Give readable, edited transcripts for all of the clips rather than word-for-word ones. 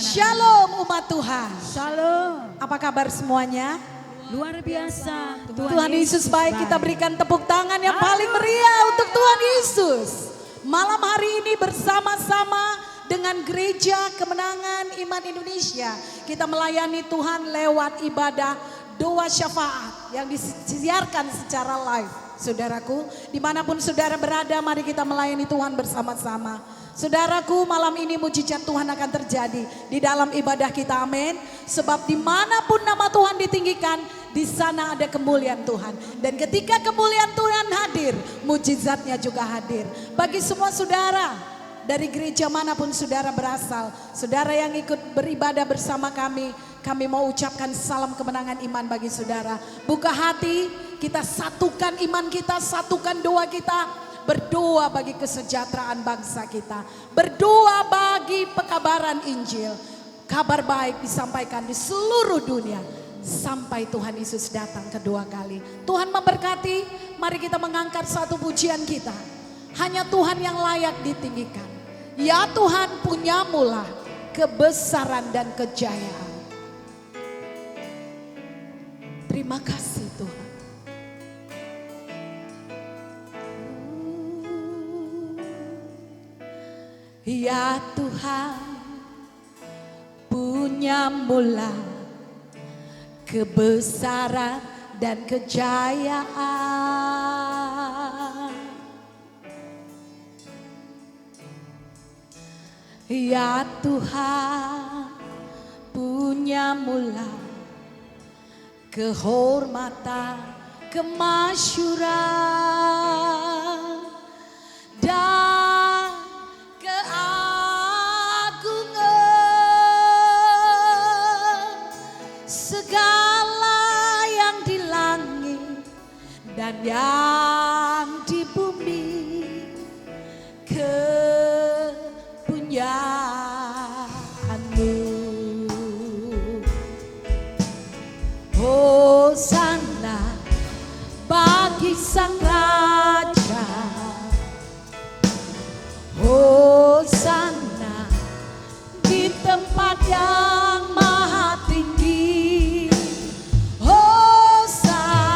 Shalom umat Tuhan. Shalom. Apa kabar semuanya? Luar biasa. Tuhan Yesus baik. Kita berikan tepuk tangan yang paling meriah untuk Tuhan Yesus. Malam hari ini bersama-sama dengan Gereja Kemenangan Iman Indonesia. Kita melayani Tuhan lewat ibadah doa syafaat yang disiarkan secara live. Saudaraku, dimanapun saudara berada, mari kita melayani Tuhan bersama-sama. Saudaraku, malam ini mujizat Tuhan akan terjadi di dalam ibadah kita, amin. Sebab dimanapun nama Tuhan ditinggikan, di sana ada kemuliaan Tuhan. Dan ketika kemuliaan Tuhan hadir, mujizatnya juga hadir. Bagi semua saudara, dari gereja manapun saudara berasal, saudara yang ikut beribadah bersama kami mau ucapkan salam kemenangan iman bagi saudara. Buka hati, kita satukan iman kita, satukan doa kita. Berdoa bagi kesejahteraan bangsa kita. Berdoa bagi pekabaran Injil. Kabar baik disampaikan di seluruh dunia. Sampai Tuhan Yesus datang kedua kali. Tuhan memberkati, mari kita mengangkat satu pujian kita. Hanya Tuhan yang layak ditinggikan. Ya Tuhan, punyamulah kebesaran dan kejayaan. Terima kasih Tuhan. Ya Tuhan, punyamulah kebesaran dan kejayaan. Ya Tuhan, punyamulah kehormatan, kemasyuran dan keagungan. Segala yang di langit dan yang di bumi kepunyaanmu. Hosana bagi Sang Raja. Hosana di tempat yang maha tinggi. Hosana,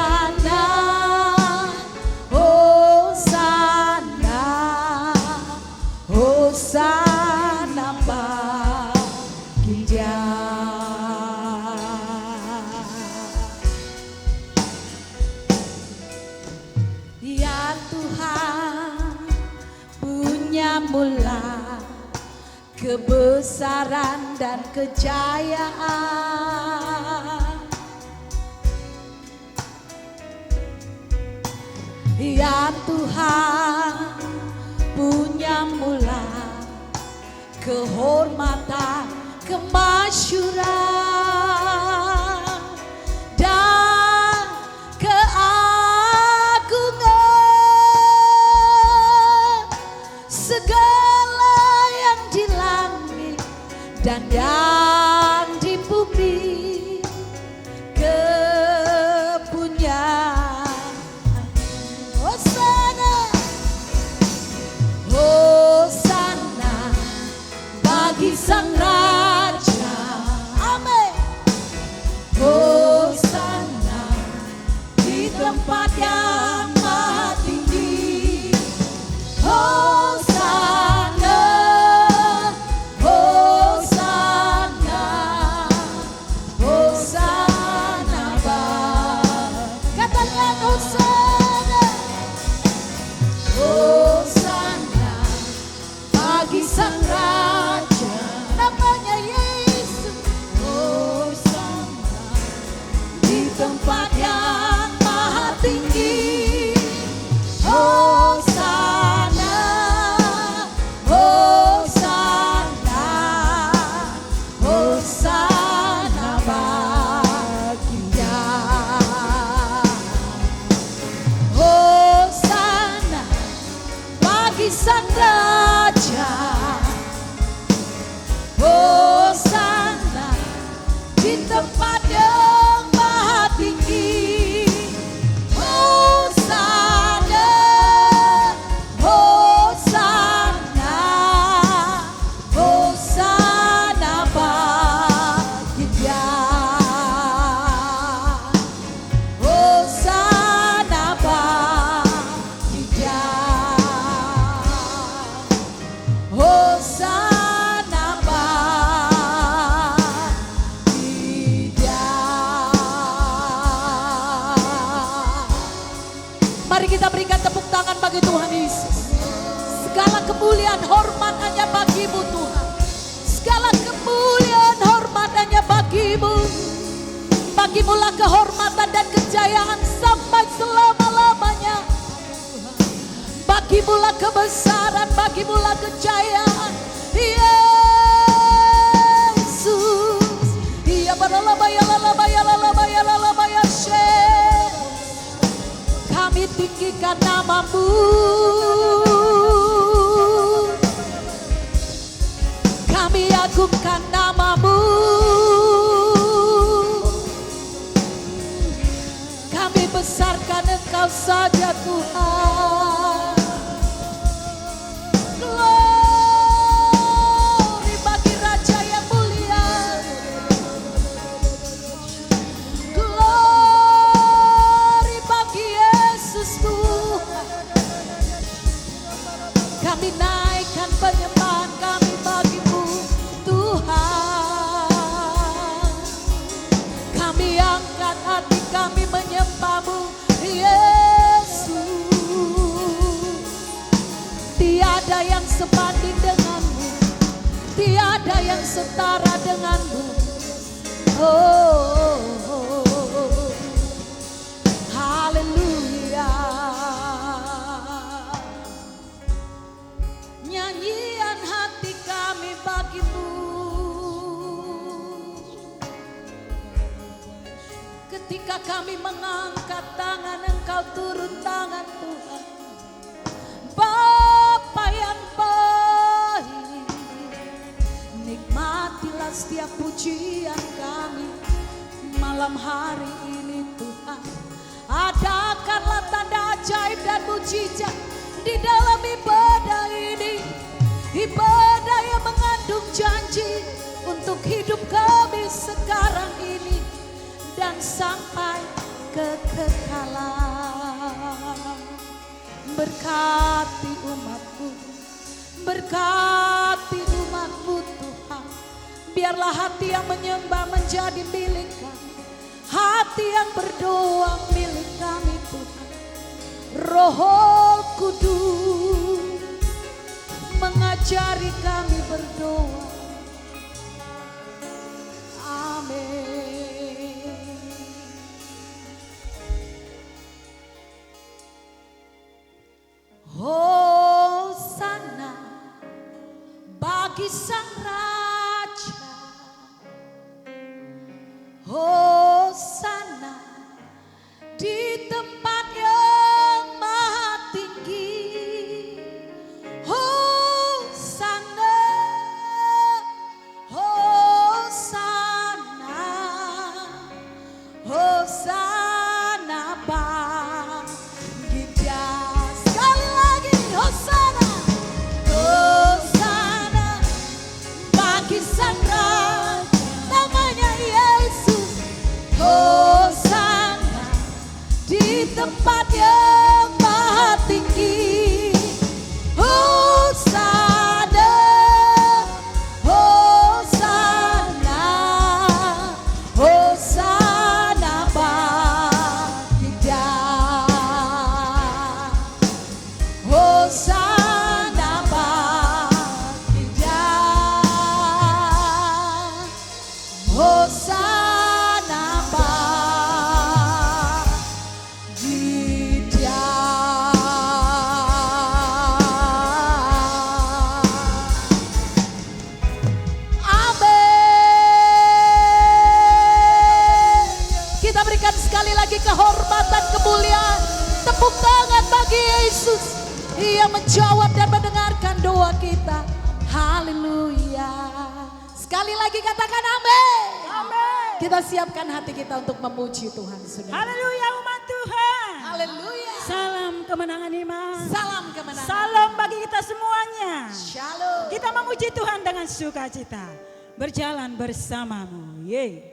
Hosana, Hosana bagi Dia. Ya Tuhan, punyamulah kebesaran dan kejayaan. Ya Tuhan, punyamulah kehormatan, kemasyuran dan keagungan. Segala yang di langit dan yang di bumi kepunyaan. Hosana, Hosana bagi Sang Raja. Amin. Hosana di tempat yang maha tinggi. Hosana, Hosana, Hosana bagi. Katakan Hosana, Hosana bagi Sang Raja. Namanya Yesus. Hosana di tempat yang maha tinggi. Hosana, Hosana, Hosana bagi Dia. Hosana bagi Sang Raja. Hosana di tempat yang maha tinggi. Hosana, Hosana, Hosana bagi Mari kita berikan tepuk tangan bagi Tuhan Yesus. Segala kemuliaan hormat hanya bagimu Tuhan. Segala kemuliaan hormat hanya bagimu. Bagimulah kehormatan dan kejayaan sampai selama-lamanya. Bagimulah kebesaran, bagimulah kejayaan. Yesus. Iya baralabaya lalabaya lalabaya lalabaya syeh. Kami tinggikan namamu. Kami agungkan namamu. Kami besarkan Engkau saja Tuhan. Glory bagi Raja yang mulia. Glory bagi Yesus Tuhan. Kami naikkan penyembahan kami bagimu Tuhan. Kami angkat hati kami menyembahmu Yesus. Tiada yang sebanding denganmu, tiada yang setara denganmu. Oh, haleluya. Nyanyian hati kami bagimu. Ketika kami mengangkat tangan, Engkau turun tangan Tuhan. Bapa yang baik, nikmatilah setiap pujian kami malam hari ini Tuhan. Adakanlah tanda ajaib dan mujizat di dalam ibadah ini. Ibadah yang mengandung janji untuk hidup kami sekarang ini dan sampai kekekalan. Berkati umatmu, berkati umatmu Tuhan. Biarlah hati yang menyembah menjadi milik kami, hati yang berdoa milik kami Tuhan. Roh Kudus mengajari kami berdoa. Amin. Hosana bagi Sang Raja. Hosana di tempat yang maha tinggi. Hosana, Hosana, Hosana bagi Dia. Sekali lagi Hosana, Hosana bagi Sang Raja, namanya Yesus. Hosana di tempat yang maha tinggi. Hosana, Hosana, Hosana bagi Dia. Hosana bagi Dia. Hosana bagi Dia. Amin. Kita berikan sekali lagi kehormatan, kemuliaan, tepuk tangan bagi Yesus. Ia menjawab dan mendengarkan doa kita. Haleluya. Sekali lagi katakan amin. Amin. Kita siapkan hati kita untuk memuji Tuhan, saudara. Haleluya umat Tuhan. Haleluya. Salam kemenangan iman. Salam kemenangan. Salam bagi kita semuanya. Shalom. Kita memuji Tuhan dengan sukacita. Berjalan bersamamu. Yeay.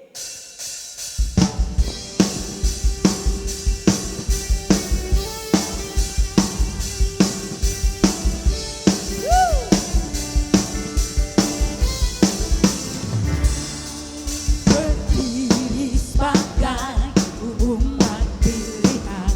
Berdiri sebagai umat pilihan,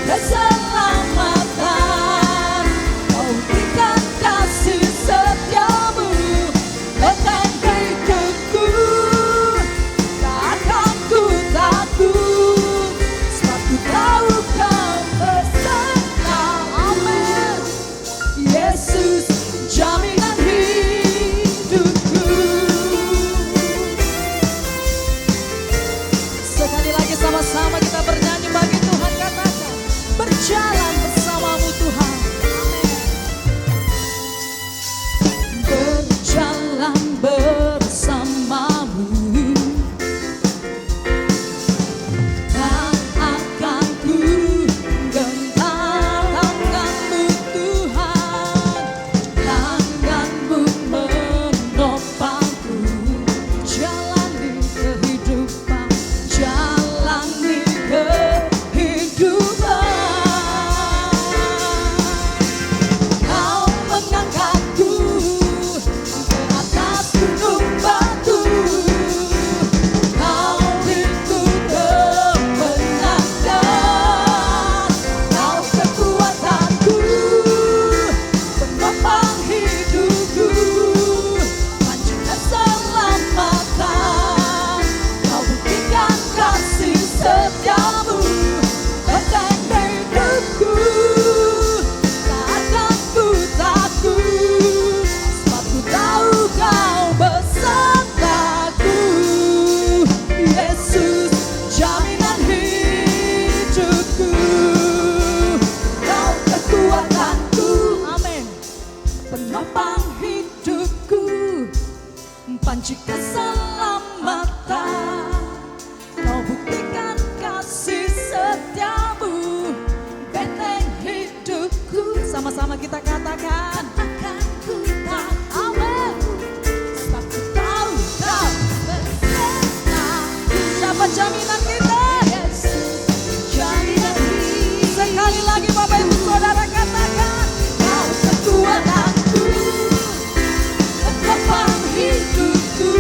keselamatan. Kau berikan kasih setiamu, benteng hidupku. Tak akan ku takut, sebab ku tahu kau beserta. Amin. Yesus jaminan hidupku. Sekali lagi sama-sama kita bernyanyi bagi Tuhan, katakan berjalan bersamamu Tuhan. Berjalan bersamamu, tak akan ku gentar tanganmu Tuhan. Tanganmu menopangku, jalani kehidupan, jalani kehidupan. Kau mengangkatku ke atas gunung batu, kau itu kemenangan, kau kekuatanku, penopang hidupku, panci keselamatan. Kau buktikan kasih setiamu, benteng hidupku. Tak akan ku takut, sebab ku tahu kau besertaku. Yesus jaminan hidupku, kau kekuatanku. Amin. Penopang hidupku, panci keselamatan. Kau buktikan kasih setiamu, benteng hidupku. Sama-sama kita katakan, akan ku tak. Amin. Sebab ku tahu kau besertaku. Siapa jaminan kita? Yesus jaminan hidup. Sekali lagi Bapak Ibu Saudara katakan, kau kekuatanku, penopang hidupku,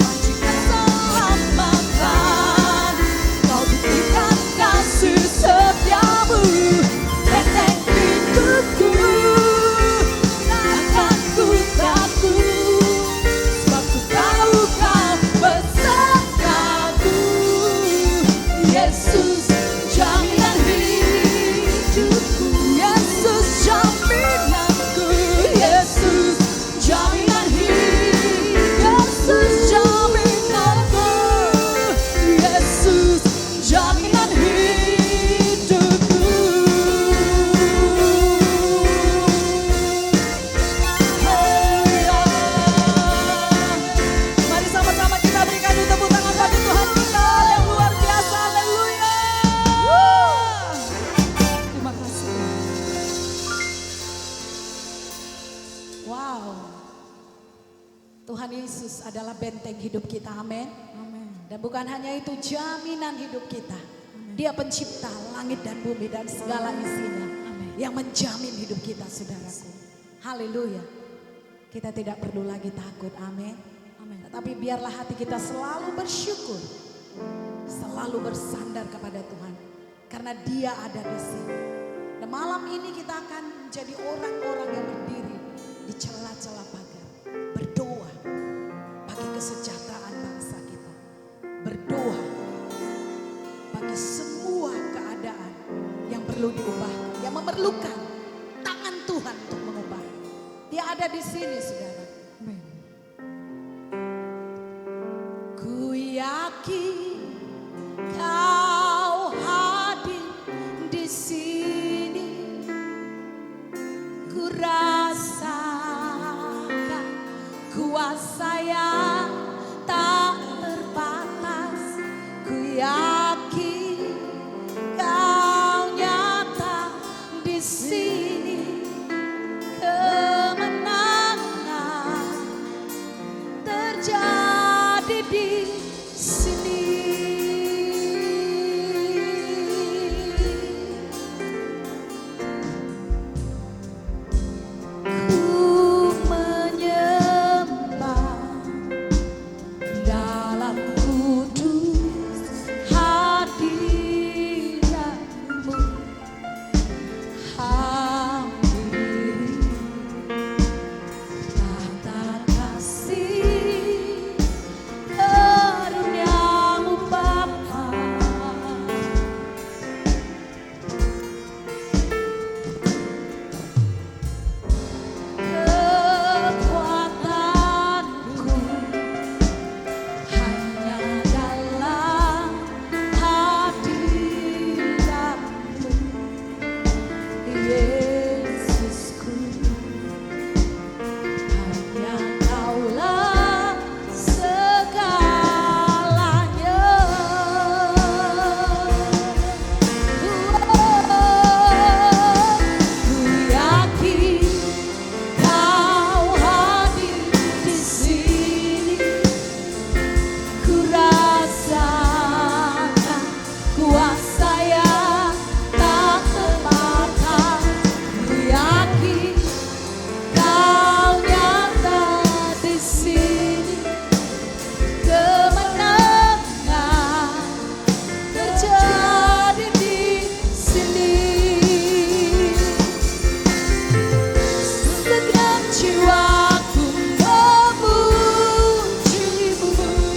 panci keselamatan. Kau buktikan kasih setiamu, benteng hidupku. Tak akan ku takut, sebab ku tahu kau besertaku. Yesus jaminan hidupku, Yesus jaminanku, Yesus jaminan hidup, Yesus jaminanku, Yesus jaminan hidupku. Mari sama-sama kita berikan tepuk tangan bagi Tuhan kita yang luar biasa. Haleluya. Terima kasih. Wow. Tuhan Yesus adalah benteng hidup kita. Amin. Dan bukan hanya itu, jaminan hidup kita. Dia pencipta langit dan bumi dan segala isinya. Yang menjamin hidup kita, saudaraku. Haleluya. Kita tidak perlu lagi takut. Amin. Tetapi biarlah hati kita selalu bersyukur. Selalu bersandar kepada Tuhan. Karena Dia ada di sini. Dan malam ini kita akan menjadi orang-orang yang berdiri di celah-celah pagar. Berdoa bagi kesejahteraan bangsa kita. Berdoa bagi semua keadaan yang perlu diubahkan, yang memerlukan tangan Tuhan untuk mengubah. Dia ada di sini, saudara. Ku yakin Kau hadir di sini. Ku rasakan kuasa yang tak terbatas. Ku yakin Kau nyata di sini. Kemenangan terjadi di sini. Ku menyembah Yesusku, hanya Kaulah segalanya. Ku yakin Kau hadir di sini, ku rasakan kuasa yang tak terbatas. Ku yakin Kau nyata di sini, kemenangan terjadi di sini. Segenap jiwaku memuji-Mu,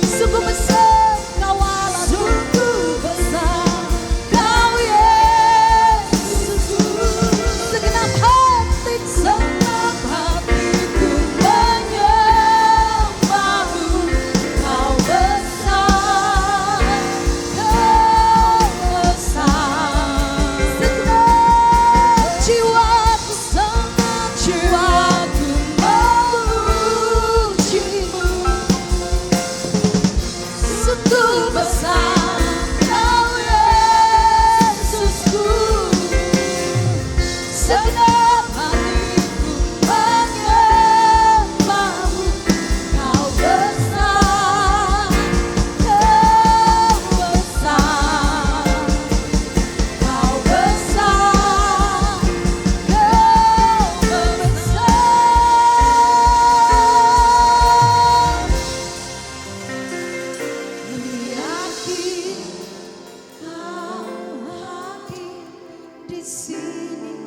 sungguh besar Kau Allah, sungguh besar Kau Yesusku. Segenap hatiku menyembah-Mu, Kau besar, Kau besar. Segenap jiwaku memuji-Mu, sungguh besar Kau Yesusku. Segenap hatiku menyembah-Mu, Kau besar, Kau besar, Kau besar, Kau besar. Ku yakin Kau hadir di sini,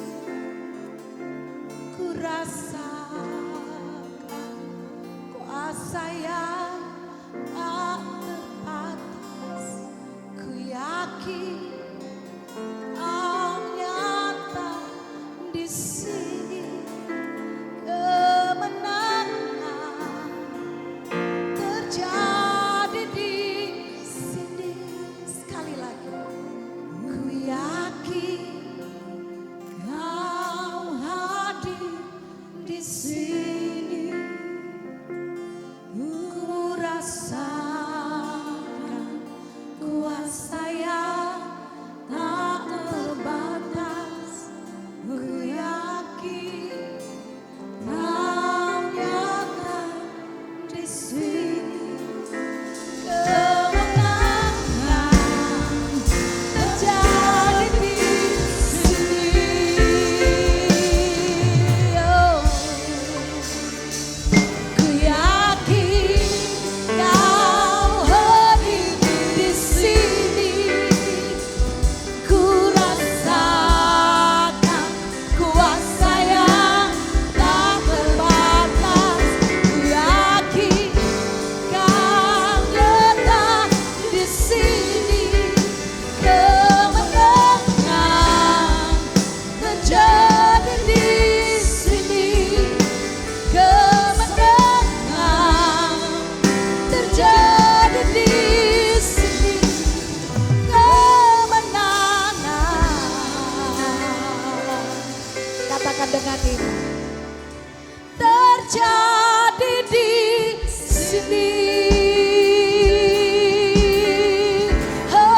ku rasakan kuasa yang tak terbatas. Ku yakin Kau nyata di sini, kemenangan terjadi di sini. Sekali lagi, ku yakin Kau hadir di sini, ku rasakan kuasa yang tak terbatas. Ku yakin Kau nyata di sini, kemenangan terjadi di sini. Oh, ku yakin Kau hadir di sini, ku rasakan kuasa yang tak terbatas. Ku yakin Kau letak di sini, kemenangan terjadi di sini, kemenangan terjadi di sini, kemenangan. Katakan dengan ini, terjadi di sini. Oh,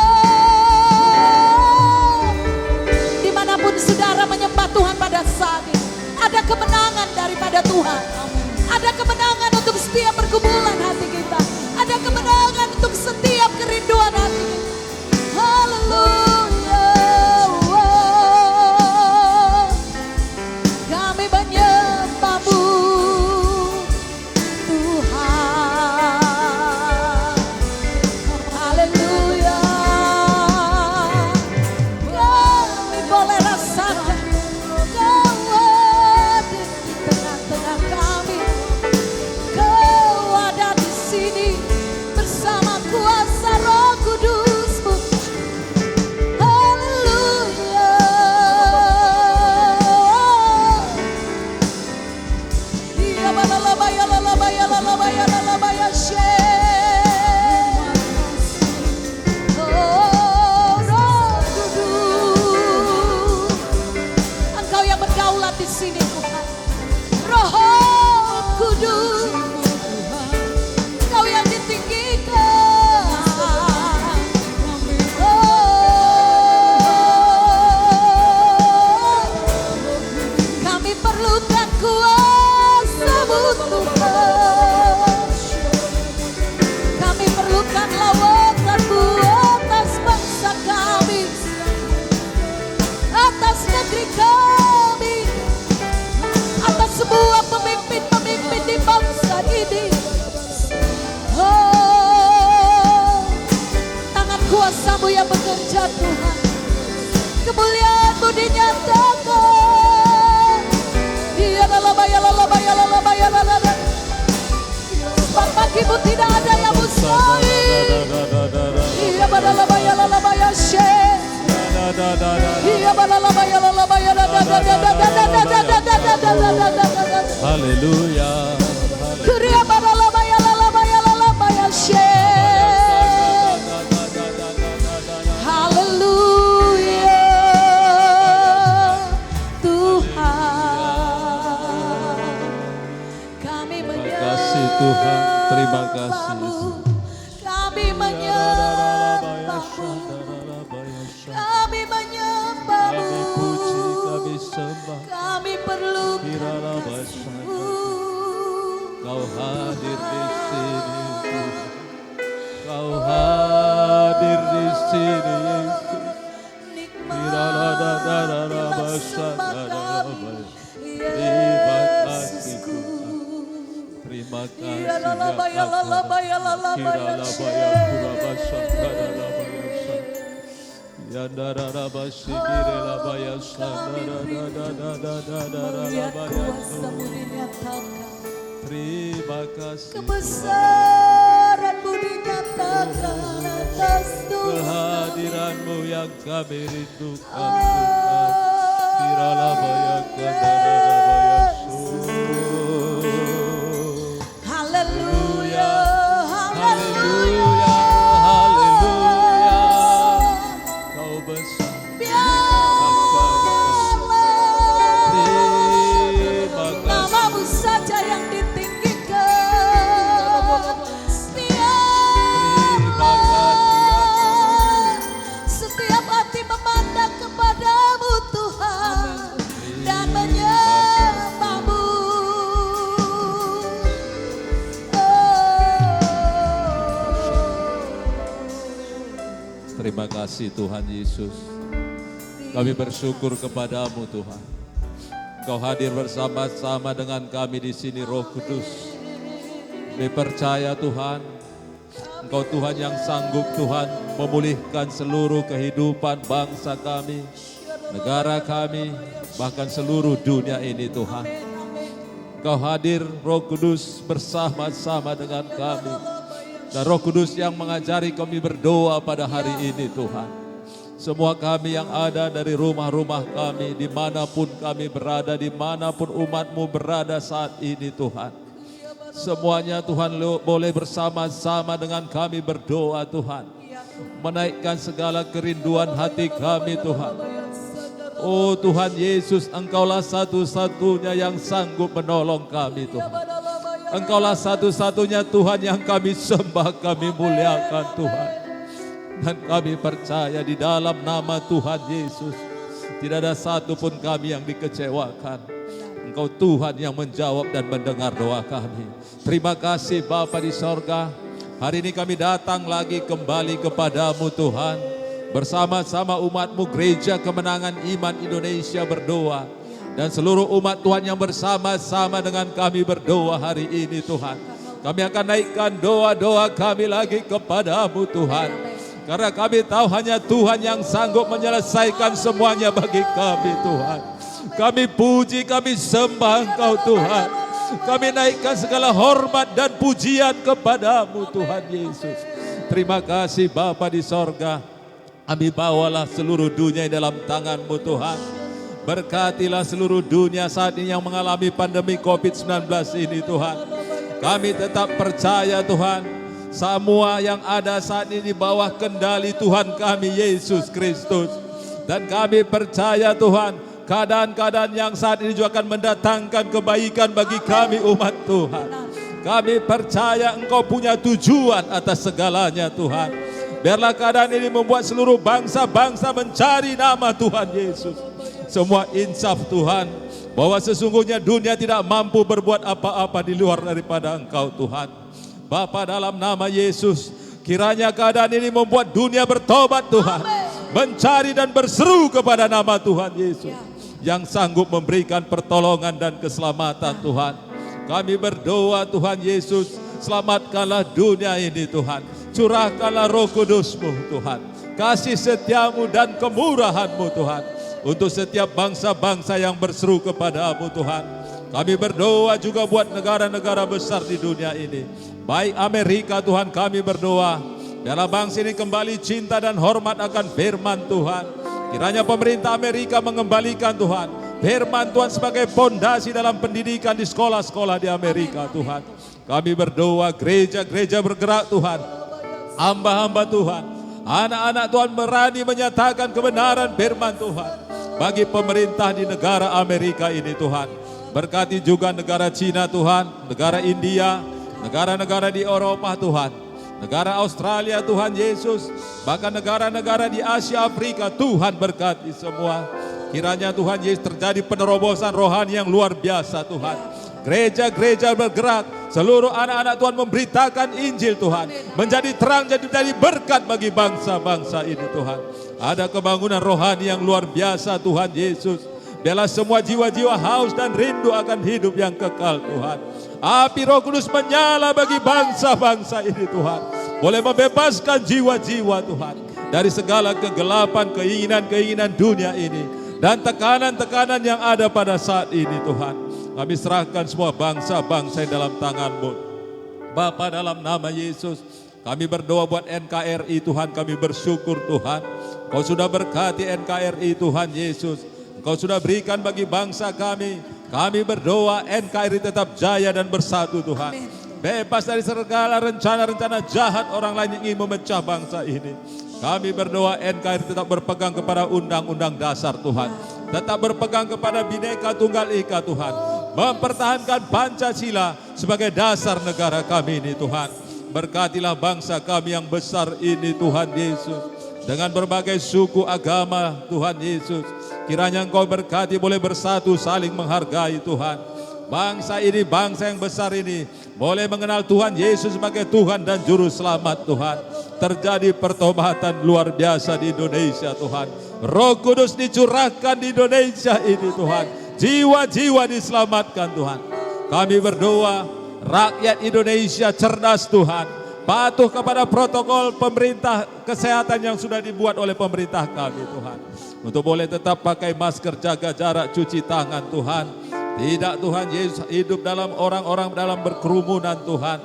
dimanapun saudara menyembah Tuhan pada saat ini, ada kemenangan daripada Tuhan. Ada kemenangan untuk setiap pergumulan hati kita. Ada kemenangan untuk setiap kerinduan hati kita. Haleluya. Oh, kami menyembah-Mu, Tuhan. Haleluya. Kami boleh rasakan Kau hadir di tengah-tengah kami. Kau ada di sini bersama kuasa Roh Kudus-Mu. di sini Tuhan. Roh Kudus, Kau yang ditinggikan. Kami perlukan kuasa-Mu Tuhan. Kami perlukan lawatan-Mu atas bangsa kami, atas negeri kami, atas semua pemimpin-pemimpin di bangsa ini. Oh, tangan kuasa-Mu yang bekerja Tuhan, kemuliaan-Mu dinyatakan. Iya lalabaya. Sebab bagi-Mu tidak ada yang mustahil. Iya lalabaya she. Iya lalabaya. Haleluya. Kuria lalabaya she. Haleluya Tuhan, kami kasih Tuhan, terima kasih. menyembah-Mu, kami menyembah-Mu, kami menyembah-Mu, Kami puji, kami sembah. kami perlukan Kiralah kasih-Mu. Kau hadir di sini Tuhan. Kau hadir di sini Yesus. Terima kasih Tuhan. Terima kasih ya Kuasa-Mu dinyatakan, Terima kasih kebesaran-Mu dinyatakan atas dosa. kehadiran-Mu yang kami rindukan Tuhan. Kiralah bayangkan Haleluya, Haleluya, haleluya. Kau besar. biarlah nama-Mu saja yang ditinggikan. Biarlah setiap hati memandang kepada-Mu Tuhan dan menyembah-Mu. Terima kasih Tuhan Yesus. Kami bersyukur kepadamu Tuhan. Engkau hadir bersama-sama dengan kami di sini Roh Kudus. Kami percaya Tuhan, Engkau Tuhan yang sanggup Tuhan memulihkan seluruh kehidupan bangsa kami, negara kami, bahkan seluruh dunia ini Tuhan. Engkau hadir Roh Kudus bersama-sama dengan kami. Dan Roh Kudus yang mengajari kami berdoa pada hari ini Tuhan. Semua kami yang ada dari rumah-rumah kami, dimanapun kami berada, dimanapun umat-Mu berada saat ini Tuhan. Semuanya Tuhan boleh bersama-sama dengan kami berdoa Tuhan. Menaikkan segala kerinduan hati kami Tuhan. Oh Tuhan Yesus, Engkaulah satu-satunya yang sanggup menolong kami Tuhan. Engkaulah satu-satunya Tuhan yang kami sembah, kami muliakan Tuhan. Dan kami percaya di dalam nama Tuhan Yesus, tidak ada satupun kami yang dikecewakan. Engkau Tuhan yang menjawab dan mendengar doa kami. Terima kasih Bapa di sorga. Hari ini kami datang lagi kembali kepadamu Tuhan. Bersama-sama umat-Mu Gereja Kemenangan Iman Indonesia berdoa. Dan seluruh umat Tuhan yang bersama-sama dengan kami berdoa hari ini Tuhan. Kami akan naikkan doa-doa kami lagi kepadamu Tuhan. Karena kami tahu hanya Tuhan yang sanggup menyelesaikan semuanya bagi kami Tuhan. Kami puji, kami sembah Engkau Tuhan. Kami naikkan segala hormat dan pujian kepadamu Tuhan Yesus. Terima kasih Bapa di sorga. Kami bawalah seluruh dunia dalam tangan-Mu Tuhan. Berkatilah seluruh dunia saat ini yang mengalami pandemi COVID-19 ini Tuhan. Kami tetap percaya Tuhan, semua yang ada saat ini di bawah kendali Tuhan kami Yesus Kristus. Dan kami percaya Tuhan, keadaan-keadaan yang saat ini juga akan mendatangkan kebaikan bagi kami umat Tuhan. Kami percaya Engkau punya tujuan atas segalanya Tuhan. Biarlah keadaan ini membuat seluruh bangsa-bangsa mencari nama Tuhan Yesus. Semua insaf Tuhan, bahwa sesungguhnya dunia tidak mampu berbuat apa-apa di luar daripada Engkau Tuhan. Bapa, dalam nama Yesus, kiranya keadaan ini membuat dunia bertobat Tuhan. Mencari dan berseru kepada nama Tuhan Yesus yang sanggup memberikan pertolongan dan keselamatan Tuhan. Kami berdoa Tuhan Yesus, selamatkanlah dunia ini Tuhan. Curahkanlah Roh Kudus-Mu Tuhan. Kasih setiamu dan kemurahan-Mu Tuhan. Untuk setiap bangsa-bangsa yang berseru kepada-Mu Tuhan. Kami berdoa juga buat negara-negara besar di dunia ini. Baik Amerika Tuhan, kami berdoa. Dalam bangsa ini kembali cinta dan hormat akan firman Tuhan. Kiranya pemerintah Amerika mengembalikan Tuhan firman Tuhan sebagai fondasi dalam pendidikan di sekolah-sekolah di Amerika Tuhan. Kami berdoa gereja-gereja bergerak Tuhan. Hamba-hamba Tuhan, anak-anak Tuhan berani menyatakan kebenaran firman Tuhan bagi pemerintah di negara Amerika ini Tuhan. Berkati juga negara Cina Tuhan, negara India, negara-negara di Eropa Tuhan, negara Australia Tuhan Yesus, bahkan negara-negara di Asia Afrika Tuhan berkati semua. Kiranya Tuhan Yesus terjadi penerobosan rohani yang luar biasa Tuhan. Gereja-gereja bergerak, seluruh anak-anak Tuhan memberitakan Injil Tuhan. Menjadi terang, jadi berkat bagi bangsa-bangsa ini Tuhan. Ada kebangunan rohani yang luar biasa Tuhan Yesus. Biarlah semua jiwa-jiwa haus dan rindu akan hidup yang kekal Tuhan. Api Roh Kudus menyala bagi bangsa-bangsa ini Tuhan. Boleh membebaskan jiwa-jiwa Tuhan dari segala kegelapan, keinginan-keinginan dunia ini. Dan tekanan-tekanan yang ada pada saat ini Tuhan. Kami serahkan semua bangsa-bangsa dalam tangan-Mu. Bapa, dalam nama Yesus, kami berdoa buat NKRI Tuhan, kami bersyukur Tuhan. Kau sudah berkati NKRI Tuhan Yesus. Kau sudah berikan bagi bangsa kami. Kami berdoa NKRI tetap jaya dan bersatu Tuhan. Bebas dari segala rencana-rencana jahat orang lain yang ingin memecah bangsa ini. Kami berdoa NKRI tetap berpegang kepada undang-undang dasar Tuhan. Tetap berpegang kepada Bhinneka Tunggal Ika Tuhan. Mempertahankan Pancasila sebagai dasar negara kami ini Tuhan. Berkatilah bangsa kami yang besar ini Tuhan Yesus. Dengan berbagai suku agama Tuhan Yesus. Kiranya Engkau berkati boleh bersatu saling menghargai Tuhan. Bangsa ini, bangsa yang besar ini boleh mengenal Tuhan Yesus sebagai Tuhan dan Juru Selamat Tuhan. Terjadi pertobatan luar biasa di Indonesia Tuhan. Roh Kudus dicurahkan di Indonesia ini Tuhan. Jiwa-jiwa diselamatkan Tuhan. Kami berdoa rakyat Indonesia cerdas Tuhan. Patuh kepada protokol pemerintah kesehatan yang sudah dibuat oleh pemerintah kami Tuhan. Untuk boleh tetap pakai masker, jaga jarak, cuci tangan Tuhan. Tidak Tuhan Yesus hidup dalam orang-orang dalam berkerumunan Tuhan.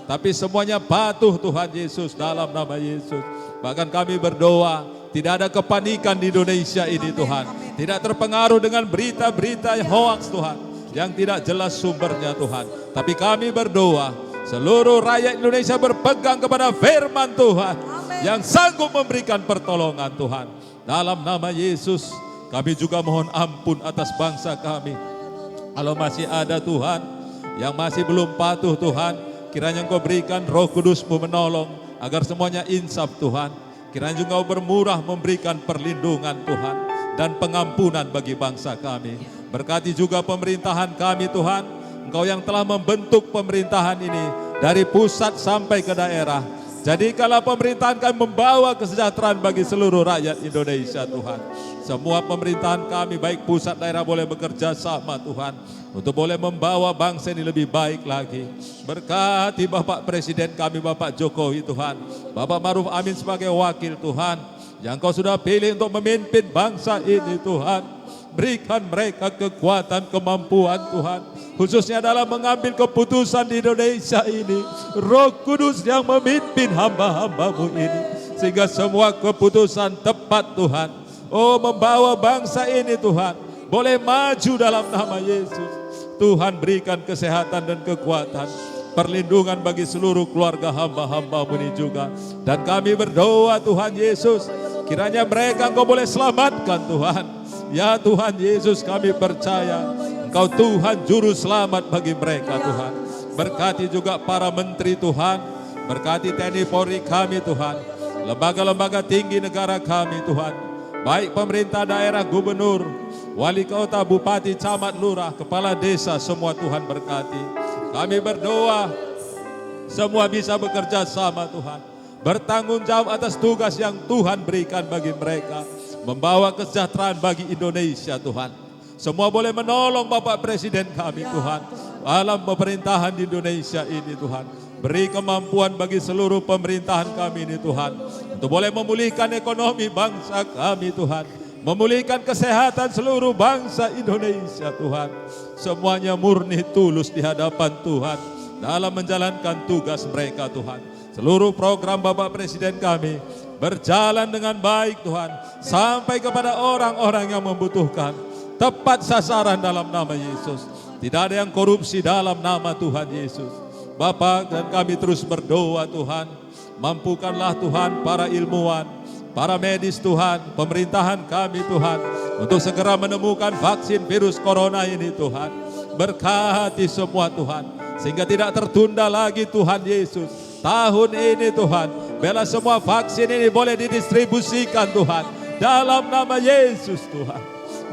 Tapi semuanya patuh Tuhan Yesus dalam nama Yesus. Bahkan kami berdoa tidak ada kepanikan di Indonesia ini Tuhan. Tidak terpengaruh dengan berita-berita hoax Tuhan. Yang tidak jelas sumbernya Tuhan. Tapi kami berdoa seluruh rakyat Indonesia berpegang kepada firman Tuhan. Yang sanggup memberikan pertolongan Tuhan. Dalam nama Yesus kami juga mohon ampun atas bangsa kami. Kalau masih ada Tuhan yang masih belum patuh Tuhan, kiranya Engkau berikan Roh Kudus-Mu menolong agar semuanya insaf Tuhan. Kiranya juga Engkau bermurah memberikan perlindungan Tuhan dan pengampunan bagi bangsa kami. Berkati juga pemerintahan kami Tuhan. Engkau yang telah membentuk pemerintahan ini dari pusat sampai ke daerah. Jadikanlah pemerintahan kami membawa kesejahteraan bagi seluruh rakyat Indonesia Tuhan. Semua pemerintahan kami baik pusat daerah boleh bekerja sama Tuhan. Untuk boleh membawa bangsa ini lebih baik lagi. Berkati Bapak Presiden kami Bapak Jokowi Tuhan. Bapak Maruf Amin sebagai wakil Tuhan. Yang Kau sudah pilih untuk memimpin bangsa ini Tuhan. Berikan mereka kekuatan, kemampuan Tuhan. Khususnya dalam mengambil keputusan di Indonesia ini. Roh Kudus yang memimpin hamba-hamba-Mu ini. Sehingga semua keputusan tepat Tuhan. Oh, membawa bangsa ini Tuhan. Boleh maju dalam nama Yesus. Tuhan berikan kesehatan dan kekuatan. Perlindungan bagi seluruh keluarga hamba-hamba-Mu ini juga. Dan kami berdoa Tuhan Yesus. Kiranya mereka Engkau boleh selamatkan Tuhan. Ya Tuhan Yesus, kami percaya Engkau Tuhan juru selamat bagi mereka Tuhan. Berkati juga para menteri Tuhan, berkati TNI Polri kami Tuhan, lembaga-lembaga tinggi negara kami Tuhan, baik pemerintah daerah, gubernur, wali kota, bupati, camat, lurah, kepala desa, semua Tuhan berkati. Kami berdoa semua bisa bekerja sama Tuhan, bertanggung jawab atas tugas yang Tuhan berikan bagi mereka, membawa kesejahteraan bagi Indonesia Tuhan. Semua boleh menolong Bapak Presiden kami Tuhan, dalam pemerintahan di Indonesia ini Tuhan. Beri kemampuan bagi seluruh pemerintahan kami ini Tuhan, untuk boleh memulihkan ekonomi bangsa kami Tuhan, memulihkan kesehatan seluruh bangsa Indonesia Tuhan. Semuanya murni tulus di hadapan Tuhan dalam menjalankan tugas mereka Tuhan. Seluruh program Bapak Presiden kami berjalan dengan baik Tuhan, sampai kepada orang-orang yang membutuhkan, tepat sasaran dalam nama Yesus. Tidak ada yang korupsi dalam nama Tuhan Yesus. Bapak, dan kami terus berdoa Tuhan, mampukanlah Tuhan para ilmuwan, para medis Tuhan, pemerintahan kami Tuhan, untuk segera menemukan vaksin virus corona ini Tuhan. Berkati semua Tuhan, sehingga tidak tertunda lagi Tuhan Yesus. Tahun ini Tuhan, biarlah semua vaksin ini boleh didistribusikan Tuhan, dalam nama Yesus Tuhan.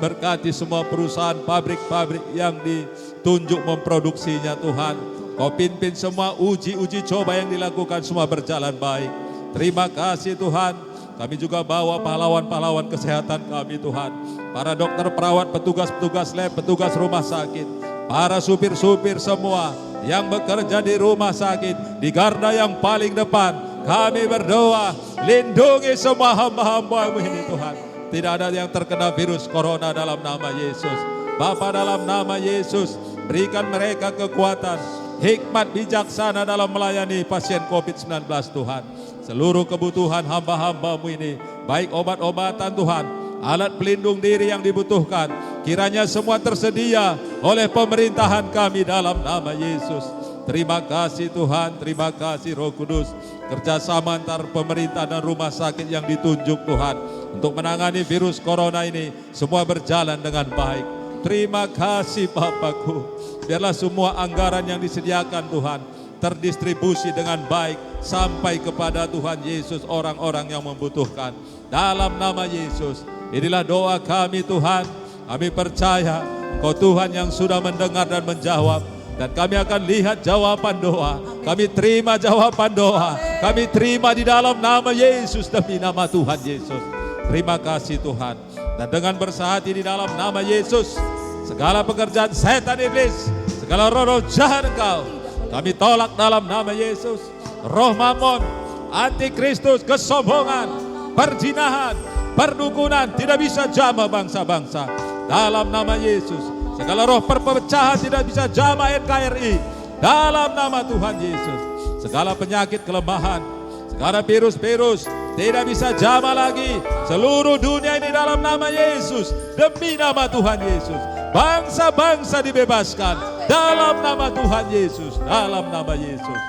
Berkati semua perusahaan pabrik-pabrik yang ditunjuk memproduksinya Tuhan. Kau pimpin semua uji coba yang dilakukan, semua berjalan baik. Terima kasih Tuhan. Kami juga bawa pahlawan-pahlawan kesehatan kami Tuhan, para dokter, perawat, petugas-petugas lab, petugas rumah sakit, para supir-supir semua yang bekerja di rumah sakit, di garda yang paling depan. Kami berdoa, lindungi semua hamba-hamba-Mu ini Tuhan. Tidak ada yang terkena virus corona dalam nama Yesus. Bapa, dalam nama Yesus, berikan mereka kekuatan, hikmat bijaksana dalam melayani pasien COVID-19 Tuhan. Seluruh kebutuhan hamba-hamba-Mu ini, baik obat-obatan Tuhan, alat pelindung diri yang dibutuhkan, kiranya semua tersedia oleh pemerintahan kami dalam nama Yesus. Terima kasih Tuhan, terima kasih Roh Kudus. Kerjasama antar pemerintah dan rumah sakit yang ditunjuk Tuhan, untuk menangani virus corona ini, semua berjalan dengan baik. Terima kasih Bapakku. Biarlah semua anggaran yang disediakan Tuhan terdistribusi dengan baik sampai kepada Tuhan Yesus, orang-orang yang membutuhkan. Dalam nama Yesus, inilah doa kami Tuhan. Kami percaya Engkau Tuhan yang sudah mendengar dan menjawab. Dan kami akan lihat jawaban doa. Kami terima jawaban doa. Kami terima di dalam nama Yesus, demi nama Tuhan Yesus. Terima kasih Tuhan. Dan dengan bersahati di dalam nama Yesus, segala pekerjaan setan iblis, segala roh-roh jahat Engkau, kami tolak dalam nama Yesus. Roh mamon, antikristus, kesombongan, perzinahan, perdukunan tidak bisa jamah bangsa-bangsa. Dalam nama Yesus, segala roh perpecahan tidak bisa jamah NKRI. Dalam nama Tuhan Yesus, segala penyakit kelemahan, segala virus-virus tidak bisa jamah lagi seluruh dunia ini dalam nama Yesus. Demi nama Tuhan Yesus, bangsa-bangsa dibebaskan dalam nama Tuhan Yesus, dalam nama Yesus.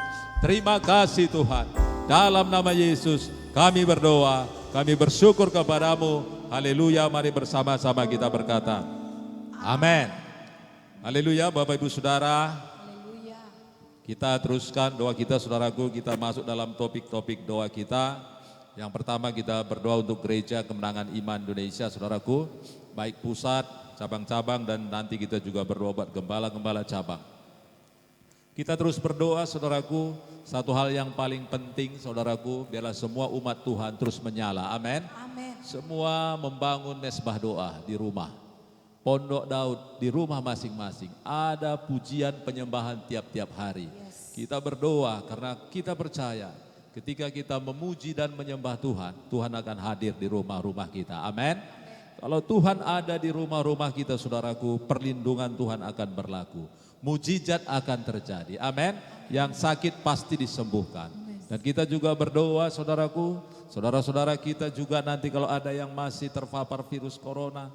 Terima kasih Tuhan. Dalam nama Yesus kami berdoa, kami bersyukur kepadamu. Haleluya, mari bersama-sama kita berkata amin. Haleluya. Bapak Ibu Saudara, kita teruskan doa kita saudaraku. Kita masuk dalam topik-topik doa kita. Yang pertama kita berdoa untuk Gereja Kemenangan Iman Indonesia saudaraku, baik pusat, cabang-cabang, dan nanti kita juga berdoa buat gembala-gembala cabang. Kita terus berdoa saudaraku, satu hal yang paling penting saudaraku, biarlah semua umat Tuhan terus menyala, amin. Amin. Semua membangun mesbah doa di rumah, Pondok Daud di rumah masing-masing, ada pujian penyembahan tiap-tiap hari. Kita berdoa karena kita percaya ketika kita memuji dan menyembah Tuhan, Tuhan akan hadir di rumah-rumah kita, amin. Kalau Tuhan ada di rumah-rumah kita saudaraku, perlindungan Tuhan akan berlaku. Mujizat akan terjadi, amin. Yang sakit pasti disembuhkan. Dan kita juga berdoa saudaraku, saudara-saudara kita juga nanti kalau ada yang masih terpapar virus corona,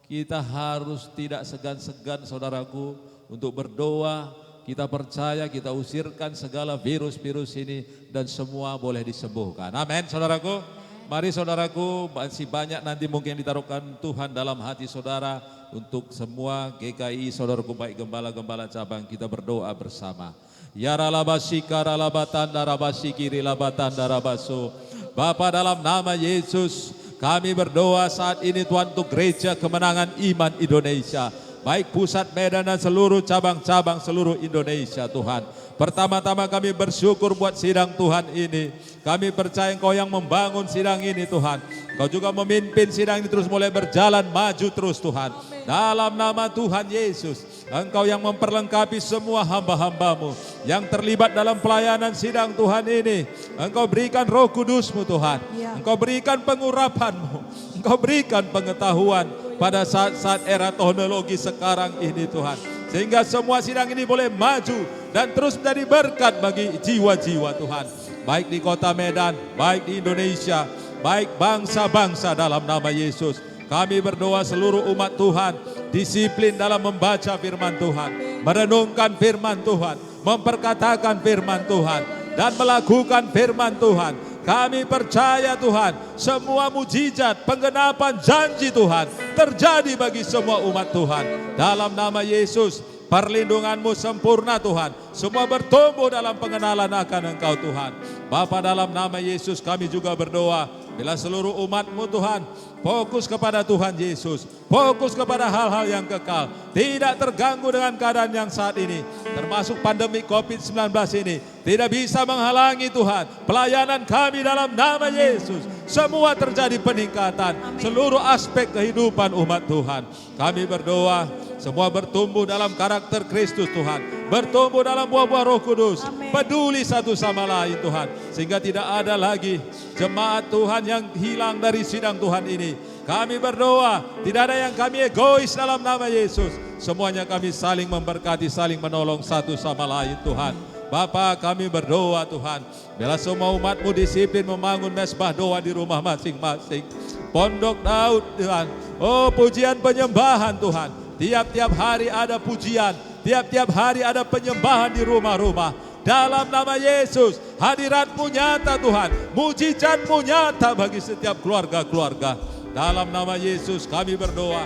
kita harus tidak segan-segan saudaraku untuk berdoa. Kita percaya, kita usirkan segala virus-virus ini dan semua boleh disembuhkan, amin saudaraku. Mari saudaraku, masih banyak nanti mungkin ditaruhkan Tuhan dalam hati saudara. Untuk semua GKI, saudaraku baik gembala-gembala cabang, kita berdoa bersama. Ya ralabasi karalabatan darabasi kiri labatan darabaso. Bapa, dalam nama Yesus kami berdoa saat ini Tuhan untuk Gereja Kemenangan Iman Indonesia. Baik pusat Medan dan seluruh cabang-cabang seluruh Indonesia Tuhan. Pertama-tama kami bersyukur buat sidang Tuhan ini. Kami percaya Engkau yang membangun sidang ini Tuhan. Engkau juga memimpin sidang ini terus mulai berjalan maju terus Tuhan. Dalam nama Tuhan Yesus, Engkau yang memperlengkapi semua hamba-hambamu yang terlibat dalam pelayanan sidang Tuhan ini. Engkau berikan Roh Kudus-Mu Tuhan. Engkau berikan pengurapan-Mu. Engkau berikan pengetahuan pada saat-saat era teknologi sekarang ini Tuhan. Sehingga semua sidang ini boleh maju dan terus menjadi berkat bagi jiwa-jiwa Tuhan. Baik di kota Medan, baik di Indonesia, baik bangsa-bangsa dalam nama Yesus. Kami berdoa seluruh umat Tuhan disiplin dalam membaca firman Tuhan, merenungkan firman Tuhan, memperkatakan firman Tuhan, dan melakukan firman Tuhan. Kami percaya Tuhan, semua mujizat, penggenapan janji Tuhan terjadi bagi semua umat Tuhan. Dalam nama Yesus, perlindungan-Mu sempurna Tuhan. Semua bertumbuh dalam pengenalan akan Engkau Tuhan. Bapa, dalam nama Yesus kami juga berdoa, bila seluruh umat-Mu Tuhan fokus kepada Tuhan Yesus, fokus kepada hal-hal yang kekal, tidak terganggu dengan keadaan yang saat ini, termasuk pandemi COVID-19 ini, tidak bisa menghalangi Tuhan pelayanan kami dalam nama Yesus. Semua terjadi peningkatan seluruh aspek kehidupan umat Tuhan. Kami berdoa semua bertumbuh dalam karakter Kristus Tuhan, bertumbuh dalam buah-buah Roh Kudus, peduli satu sama lain Tuhan, sehingga tidak ada lagi jemaat Tuhan yang hilang dari sidang Tuhan ini. Kami berdoa, tidak ada yang kami egois dalam nama Yesus. Semuanya kami saling memberkati, saling menolong satu sama lain Tuhan. Bapa, kami berdoa Tuhan, bila semua umat-Mu disiplin membangun mesbah doa di rumah masing-masing. Pondok Daud Tuhan, oh pujian penyembahan Tuhan. Tiap-tiap hari ada pujian, tiap-tiap hari ada penyembahan di rumah-rumah. Dalam nama Yesus, hadirat-Mu nyata Tuhan, mujizat-Mu nyata bagi setiap keluarga-keluarga. Dalam nama Yesus kami berdoa,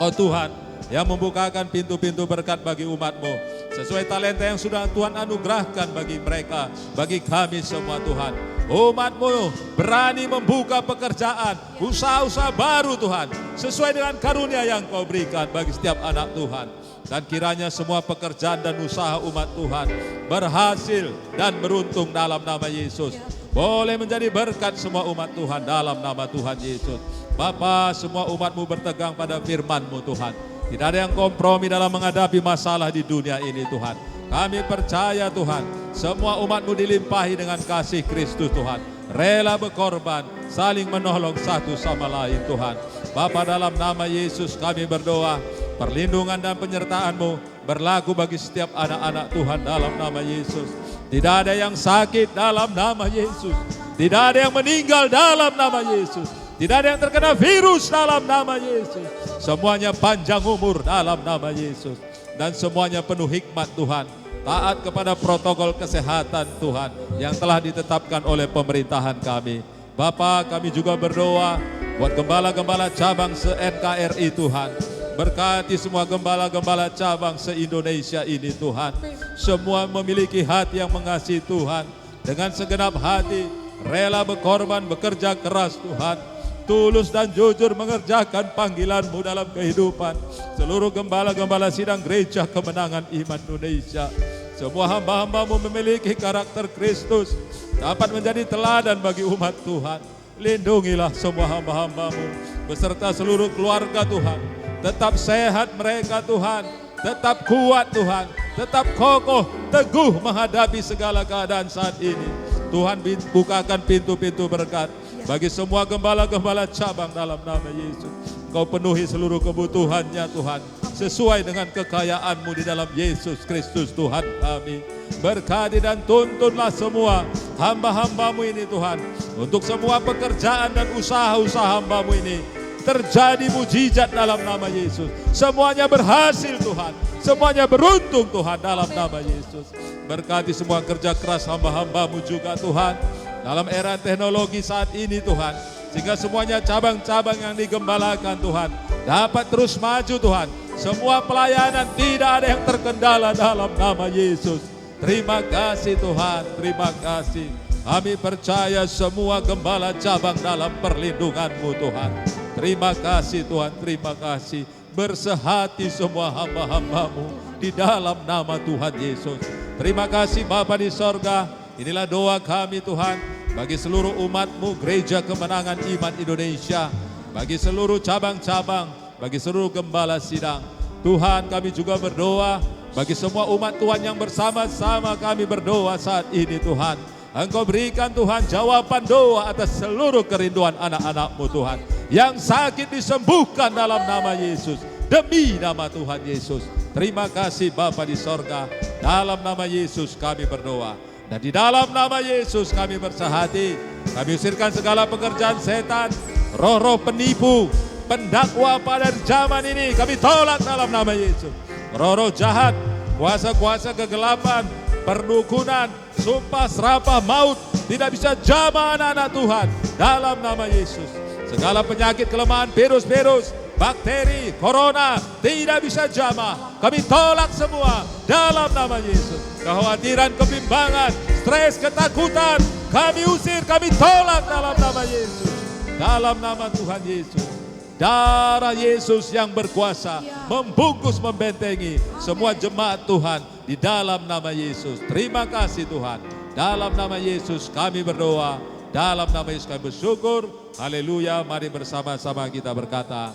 oh Tuhan yang membukakan pintu-pintu berkat bagi umat-Mu, sesuai talenta yang sudah Tuhan anugerahkan bagi mereka, bagi kami semua Tuhan. Umat-Mu berani membuka pekerjaan, usaha-usaha baru Tuhan, sesuai dengan karunia yang Kau berikan bagi setiap anak Tuhan. Dan kiranya semua pekerjaan dan usaha umat Tuhan berhasil dan beruntung dalam nama Yesus. Boleh menjadi berkat semua umat Tuhan dalam nama Tuhan Yesus. Bapa, semua umat-Mu bertegang pada firman-Mu Tuhan. Tidak ada yang kompromi dalam menghadapi masalah di dunia ini Tuhan. Kami percaya Tuhan, semua umat-Mu dilimpahi dengan kasih Kristus Tuhan. Rela berkorban, saling menolong satu sama lain Tuhan. Bapa, dalam nama Yesus kami berdoa, perlindungan dan penyertaan-Mu berlaku bagi setiap anak-anak Tuhan dalam nama Yesus. Tidak ada yang sakit dalam nama Yesus. Tidak ada yang meninggal dalam nama Yesus. Tidak ada yang terkena virus dalam nama Yesus. Semuanya panjang umur dalam nama Yesus. Dan semuanya penuh hikmat Tuhan. Taat kepada protokol kesehatan Tuhan yang telah ditetapkan oleh pemerintahan kami. Bapa, kami juga berdoa buat gembala-gembala cabang se-NKRI Tuhan. Berkati semua gembala-gembala cabang se-Indonesia ini Tuhan. Semua memiliki hati yang mengasihi Tuhan. Dengan segenap hati, rela berkorban, bekerja keras Tuhan. Tulus dan jujur mengerjakan panggilan-Mu dalam kehidupan seluruh gembala-gembala sidang Gereja Kemenangan Iman Indonesia. Semua hamba-hamba-Mu memiliki karakter Kristus, dapat menjadi teladan bagi umat Tuhan. Lindungilah semua hamba-hamba-Mu beserta seluruh keluarga Tuhan. Tetap sehat mereka Tuhan, tetap kuat Tuhan, tetap kokoh, teguh menghadapi segala keadaan saat ini. Tuhan bukakan pintu-pintu berkat bagi semua gembala-gembala cabang dalam nama Yesus. Kau penuhi seluruh kebutuhannya Tuhan, sesuai dengan kekayaan-Mu di dalam Yesus Kristus Tuhan kami. Berkati dan tuntunlah semua hamba-hamba-Mu ini Tuhan. Untuk semua pekerjaan dan usaha-usaha hamba-Mu ini terjadi mujizat dalam nama Yesus. Semuanya berhasil Tuhan, semuanya beruntung Tuhan dalam nama Yesus. Berkati semua kerja keras hamba-hamba-Mu juga Tuhan. dalam era teknologi saat ini Tuhan. Sehingga semuanya cabang-cabang yang digembalakan Tuhan dapat terus maju Tuhan. Semua pelayanan tidak ada yang terkendala dalam nama Yesus. Terima kasih Tuhan, terima kasih. Kami percaya semua gembala cabang dalam perlindungan-Mu Tuhan. Terima kasih Tuhan, terima kasih. Bersehati semua hamba-hamba-Mu di dalam nama Tuhan Yesus. Terima kasih Bapa di sorga. Inilah doa kami Tuhan bagi seluruh umat-Mu Gereja Kemenangan Iman Indonesia, bagi seluruh cabang-cabang, bagi seluruh gembala sidang. Tuhan, kami juga berdoa bagi semua umat Tuhan yang bersama-sama kami berdoa saat ini Tuhan. Engkau berikan Tuhan jawaban doa atas seluruh kerinduan anak-anak-Mu Tuhan. Yang sakit disembuhkan dalam nama Yesus. Demi nama Tuhan Yesus. Terima kasih Bapa di sorga. Dalam nama Yesus kami berdoa. Dan di dalam nama Yesus kami bersehati. Kami usirkan segala pekerjaan setan, roh-roh penipu, pendakwa pada zaman ini. Kami tolak dalam nama Yesus. Roh-roh jahat, kuasa-kuasa kegelapan, perdukunan, sumpah, serapah, maut tidak bisa jamah anak-anak Tuhan dalam nama Yesus. Segala penyakit, kelemahan, virus-virus, bakteri, corona tidak bisa jamah. Kami tolak semua dalam nama Yesus. Kekhawatiran, kebimbangan, stres, ketakutan kami usir, kami tolak dalam nama Yesus. Dalam nama Tuhan Yesus. Darah Yesus yang berkuasa membungkus, membentengi semua jemaat Tuhan di dalam nama Yesus. Terima kasih Tuhan. Dalam nama Yesus kami berdoa. Dalam nama Yesus kami bersyukur. Haleluya. Mari bersama-sama kita berkata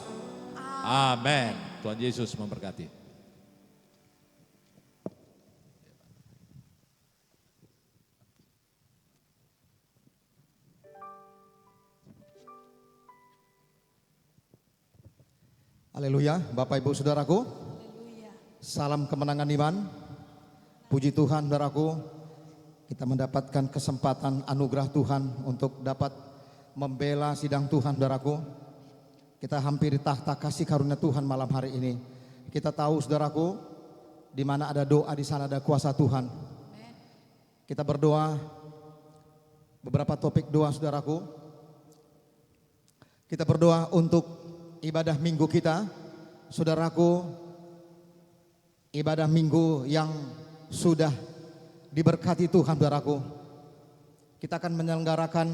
amin. Tuhan Yesus memberkati. Haleluya, Bapak Ibu Saudaraku. Salam kemenangan iman. Puji Tuhan saudaraku, kita mendapatkan kesempatan anugerah Tuhan untuk dapat membela sidang Tuhan saudaraku. Kita hampiri tahta kasih karunia Tuhan malam hari ini. Kita tahu saudaraku, di mana ada doa di sana ada kuasa Tuhan. Kita berdoa beberapa topik doa saudaraku. Kita berdoa untuk ibadah minggu kita, saudaraku, ibadah minggu yang sudah diberkati Tuhan saudaraku. Kita akan menyelenggarakan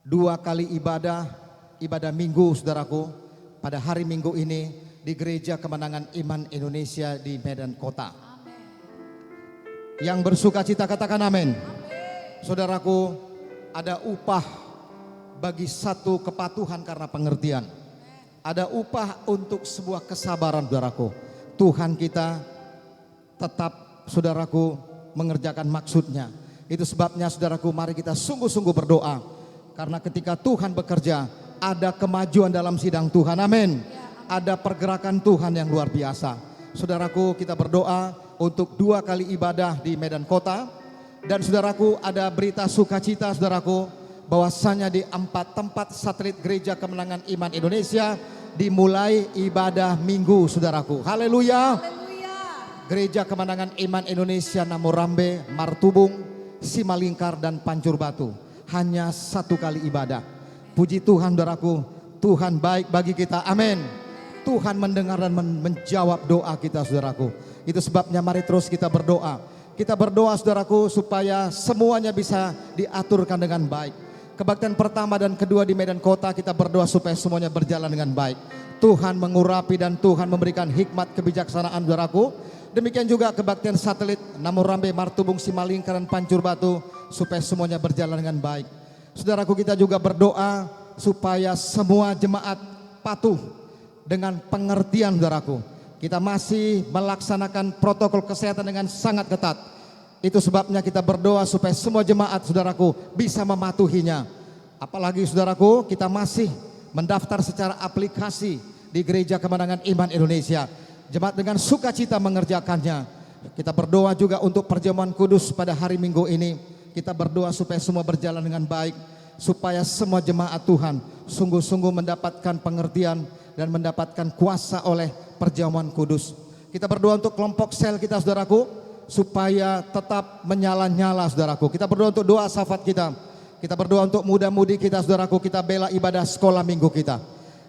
2 kali ibadah minggu saudaraku pada hari minggu ini di Gereja Kemenangan Iman Indonesia di Medan Kota. Yang bersuka cita katakan amin. Saudaraku, ada upah bagi satu kepatuhan karena pengertian. Ada upah untuk sebuah kesabaran saudaraku. Tuhan kita tetap saudaraku mengerjakan maksudnya. Itu sebabnya saudaraku mari kita sungguh-sungguh berdoa. Karena ketika Tuhan bekerja ada kemajuan dalam sidang Tuhan. Amin. Ada pergerakan Tuhan yang luar biasa. Saudaraku kita berdoa untuk 2 kali ibadah di Medan Kota. Dan saudaraku ada berita sukacita saudaraku. Bahwasanya di 4 tempat satelit Gereja Kemenangan Iman Indonesia dimulai ibadah minggu saudaraku. Haleluya. Gereja Kemenangan Iman Indonesia Namorambe, Martubung, Simalingkar dan Pancur Batu. Hanya 1 kali ibadah. Puji Tuhan saudaraku, Tuhan baik bagi kita. Amin. Tuhan mendengar dan menjawab doa kita saudaraku. Itu sebabnya mari terus kita berdoa. Kita berdoa saudaraku supaya semuanya bisa diaturkan dengan baik. Kebaktian pertama dan kedua di Medan Kota kita berdoa supaya semuanya berjalan dengan baik. Tuhan mengurapi dan Tuhan memberikan hikmat kebijaksanaan saudaraku. Demikian juga kebaktian satelit Namorambe, Martubung, Simalingkar dan Pancur Batu supaya semuanya berjalan dengan baik. Saudaraku kita juga berdoa supaya semua jemaat patuh dengan pengertian saudaraku. Kita masih melaksanakan protokol kesehatan dengan sangat ketat. Itu sebabnya kita berdoa supaya semua jemaat saudaraku bisa mematuhinya. Apalagi saudaraku kita masih mendaftar secara aplikasi di Gereja Kemenangan Iman Indonesia. Jemaat dengan sukacita mengerjakannya. Kita berdoa juga untuk perjamuan kudus pada hari Minggu ini. Kita berdoa supaya semua berjalan dengan baik. Supaya semua jemaat Tuhan sungguh-sungguh mendapatkan pengertian dan mendapatkan kuasa oleh perjamuan kudus. Kita berdoa untuk kelompok sel kita saudaraku. Supaya tetap menyala-nyala saudaraku. Kita berdoa untuk doa syafat kita. Kita berdoa untuk muda-mudi kita, saudaraku. Kita bela ibadah sekolah minggu kita.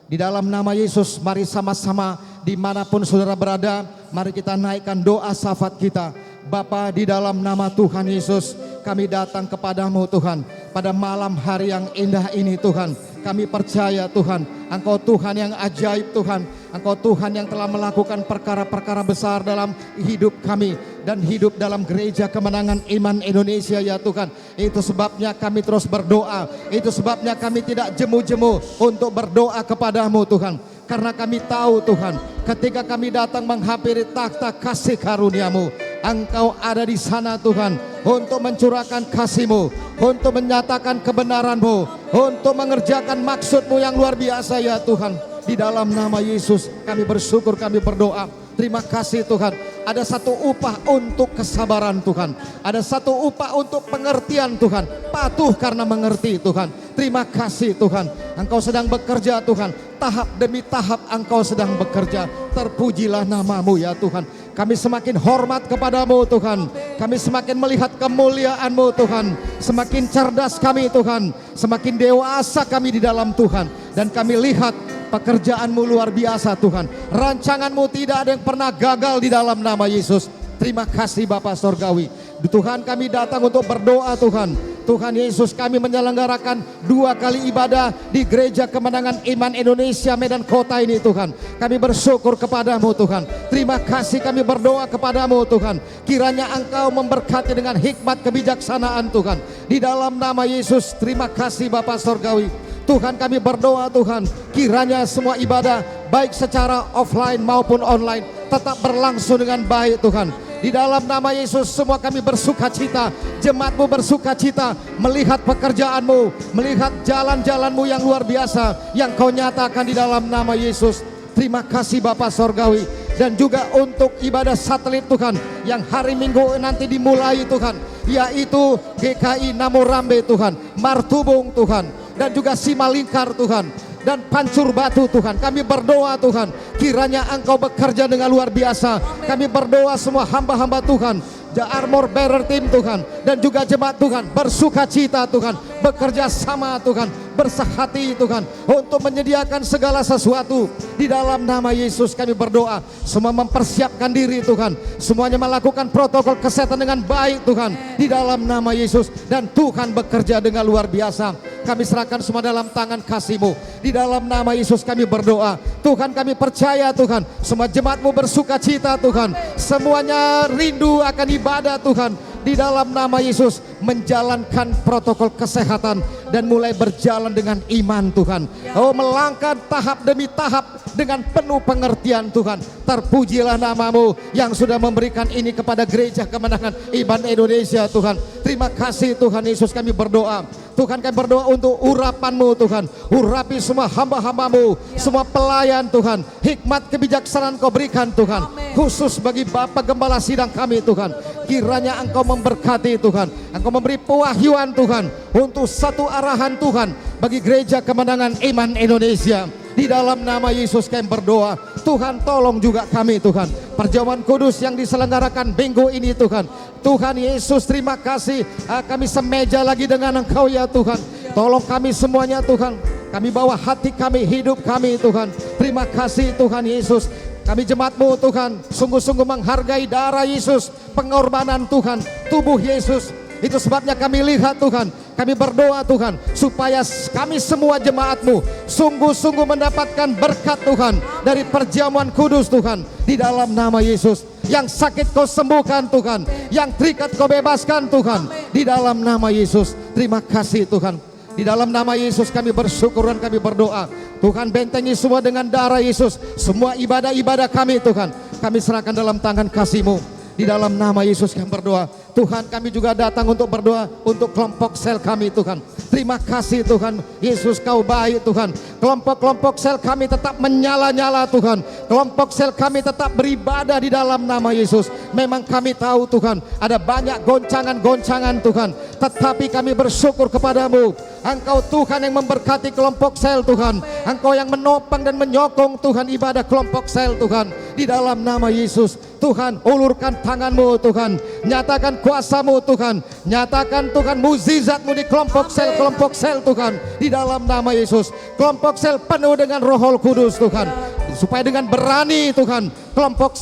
Di dalam nama Yesus, mari sama-sama dimanapun saudara berada, mari kita naikkan doa syafaat kita. Bapa, di dalam nama Tuhan Yesus, kami datang kepadamu Tuhan. Pada malam hari yang indah ini Tuhan, kami percaya Tuhan, Engkau Tuhan yang ajaib Tuhan. Engkau Tuhan yang telah melakukan perkara-perkara besar dalam hidup kami dan hidup dalam gereja kemenangan iman Indonesia ya Tuhan. Itu sebabnya kami terus berdoa. Itu sebabnya kami tidak jemu-jemu untuk berdoa kepadamu Tuhan. Karena kami tahu Tuhan, ketika kami datang menghampiri takhta kasih karunia-Mu, Engkau ada di sana Tuhan untuk mencurahkan kasih-Mu, untuk menyatakan kebenaran-Mu, untuk mengerjakan maksud-Mu yang luar biasa ya Tuhan. Di dalam nama Yesus kami bersyukur, kami berdoa. Terima kasih Tuhan. Ada satu upah untuk kesabaran Tuhan. Ada satu upah untuk pengertian Tuhan. Patuh karena mengerti Tuhan. Terima kasih Tuhan. Engkau sedang bekerja Tuhan. Tahap demi tahap Engkau sedang bekerja. Terpujilah nama-Mu ya Tuhan. Kami semakin hormat kepadamu Tuhan. Kami semakin melihat kemuliaan-Mu Tuhan. Semakin cerdas kami Tuhan. Semakin dewasa kami di dalam Tuhan. Dan kami lihat pekerjaan-Mu luar biasa Tuhan. Rancangan-Mu tidak ada yang pernah gagal di dalam nama Yesus. Terima kasih Bapa Sorgawi. Tuhan, kami datang untuk berdoa Tuhan. Tuhan Yesus, kami menyelenggarakan 2 kali ibadah di Gereja Kemenangan Iman Indonesia Medan Kota ini Tuhan. Kami bersyukur kepadamu Tuhan. Terima kasih, kami berdoa kepadamu Tuhan. Kiranya Engkau memberkati dengan hikmat kebijaksanaan Tuhan. Di dalam nama Yesus, terima kasih Bapa Sorgawi. Tuhan, kami berdoa Tuhan, kiranya semua ibadah baik secara offline maupun online tetap berlangsung dengan baik Tuhan. Di dalam nama Yesus semua kami bersuka cita, jemaat-Mu bersuka cita melihat pekerjaan-Mu, melihat jalan-jalan-Mu yang luar biasa yang Kau nyatakan di dalam nama Yesus. Terima kasih Bapa Sorgawi. Dan juga untuk ibadah satelit Tuhan yang hari Minggu nanti dimulai Tuhan, yaitu GKI Namorambe Tuhan, Martubung Tuhan, dan juga Simalingkar Tuhan, dan Pancur Batu Tuhan. Kami berdoa Tuhan, kiranya Engkau bekerja dengan luar biasa. Kami berdoa semua hamba-hamba Tuhan, The Armor Bearer Team Tuhan, dan juga jemaat Tuhan bersuka cita Tuhan, bekerja sama Tuhan, bersehati Tuhan untuk menyediakan segala sesuatu. Di dalam nama Yesus kami berdoa, semua mempersiapkan diri Tuhan, semuanya melakukan protokol kesehatan dengan baik Tuhan, di dalam nama Yesus. Dan Tuhan bekerja dengan luar biasa. Kami serahkan semua dalam tangan kasih-Mu. Di dalam nama Yesus kami berdoa. Tuhan, kami percaya Tuhan, semua jemaat-Mu bersuka cita Tuhan, semuanya rindu akan ibadah Tuhan. Di dalam nama Yesus menjalankan protokol kesehatan dan mulai berjalan dengan iman Tuhan. Oh, melangkah tahap demi tahap dengan penuh pengertian Tuhan. Terpujilah nama-Mu yang sudah memberikan ini kepada Gereja Kemenangan Iman Indonesia Tuhan. Terima kasih Tuhan Yesus, kami berdoa. Tuhan, kami berdoa untuk urapan-Mu Tuhan. Urapi semua hamba-hamba-Mu, semua pelayan Tuhan. Hikmat kebijaksanaan Kau berikan Tuhan. Khusus bagi Bapak Gembala Sidang kami Tuhan. Kiranya Engkau memberkati Tuhan. Engkau memberi pewahyuan Tuhan untuk satu arahan Tuhan bagi Gereja Kemenangan Iman Indonesia. Di dalam nama Yesus kami berdoa. Tuhan, tolong juga kami Tuhan. Perjamuan kudus yang diselenggarakan minggu ini Tuhan. Tuhan Yesus, terima kasih. Kami semeja lagi dengan Engkau ya Tuhan. Tolong kami semuanya Tuhan. Kami bawa hati kami, hidup kami Tuhan. Terima kasih Tuhan Yesus. Kami jemaat-Mu Tuhan, sungguh-sungguh menghargai darah Yesus, pengorbanan Tuhan, tubuh Yesus. Itu sebabnya kami lihat Tuhan, kami berdoa Tuhan, supaya kami semua jemaat-Mu sungguh-sungguh mendapatkan berkat Tuhan dari perjamuan kudus Tuhan. Di dalam nama Yesus, yang sakit Kau sembuhkan Tuhan, yang terikat Kau bebaskan Tuhan. Di dalam nama Yesus, terima kasih Tuhan. Di dalam nama Yesus kami bersyukur dan kami berdoa. Tuhan, bentengi semua dengan darah Yesus. Semua ibadah-ibadah kami Tuhan, kami serahkan dalam tangan kasih-Mu. Di dalam nama Yesus kami berdoa. Tuhan, kami juga datang untuk berdoa untuk kelompok sel kami Tuhan. Terima kasih Tuhan Yesus, Kau baik Tuhan. Kelompok-kelompok sel kami tetap menyala-nyala Tuhan. Kelompok sel kami tetap beribadah di dalam nama Yesus. Memang kami tahu Tuhan, ada banyak goncangan-goncangan Tuhan, tetapi kami bersyukur kepadamu. Engkau Tuhan yang memberkati kelompok sel Tuhan. Engkau yang menopang dan menyokong Tuhan ibadah kelompok sel Tuhan. di dalam nama Yesus. Tuhan, ulurkan tangan-Mu Tuhan, nyatakan kuasa-Mu Tuhan, nyatakan Tuhan mukjizat-Mu di kelompok sel Tuhan, di dalam nama Yesus. Kelompok sel penuh dengan Roh Kudus Tuhan, supaya dengan berani Tuhan kelompok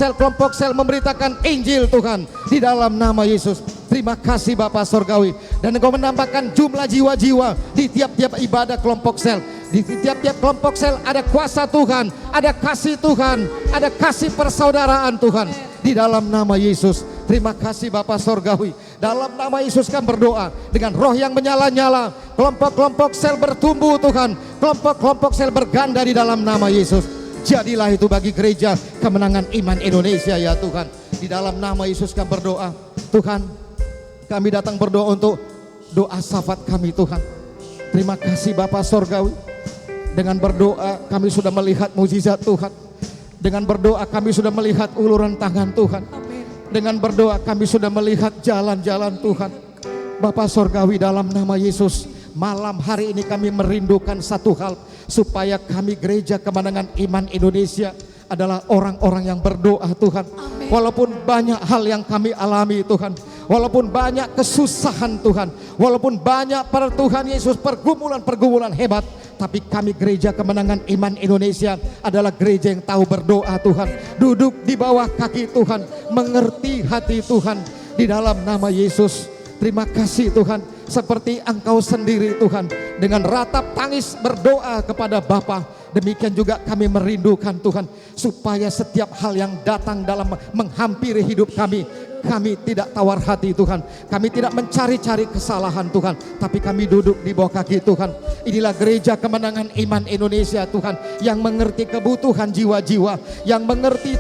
sel memberitakan Injil Tuhan, di dalam nama Yesus. Terima kasih Bapa Sorgawi, dan Engkau menambahkan jumlah jiwa-jiwa di tiap-tiap ibadah kelompok sel. Di tiap-tiap kelompok sel ada kuasa Tuhan, ada kasih Tuhan, ada kasih persaudaraan Tuhan, di dalam nama Yesus. Terima kasih Bapa Sorgawi. Dalam nama Yesus kami berdoa dengan roh yang menyala-nyala. Kelompok-kelompok sel bertumbuh Tuhan, kelompok-kelompok sel berganda di dalam nama Yesus. Jadilah itu bagi gereja kemenangan iman Indonesia ya Tuhan. Di dalam nama Yesus kami berdoa. Tuhan, kami datang berdoa untuk doa syafaat kami Tuhan. Terima kasih Bapa Sorgawi. Dengan berdoa kami sudah melihat mukjizat Tuhan. Dengan berdoa kami sudah melihat uluran tangan Tuhan. Dengan berdoa kami sudah melihat jalan-jalan Tuhan. Bapa Sorgawi, dalam nama Yesus, malam hari ini kami merindukan satu hal, supaya kami gereja kemenangan iman Indonesia adalah orang-orang yang berdoa Tuhan. Walaupun banyak hal yang kami alami Tuhan, walaupun banyak kesusahan Tuhan, walaupun banyak Tuhan Yesus pergumulan hebat, tapi kami gereja kemenangan iman Indonesia adalah gereja yang tahu berdoa Tuhan, duduk di bawah kaki Tuhan, mengerti hati Tuhan, di dalam nama Yesus. Terima kasih Tuhan, seperti Engkau sendiri Tuhan, dengan ratap tangis berdoa kepada Bapa. Demikian juga kami merindukan Tuhan, supaya setiap hal yang datang dalam menghampiri hidup kami tidak tawar hati Tuhan. Kami tidak mencari-cari kesalahan Tuhan, tapi kami duduk di bawah kaki Tuhan. Inilah gereja kemenangan iman Indonesia Tuhan, yang mengerti kebutuhan jiwa-jiwa, yang mengerti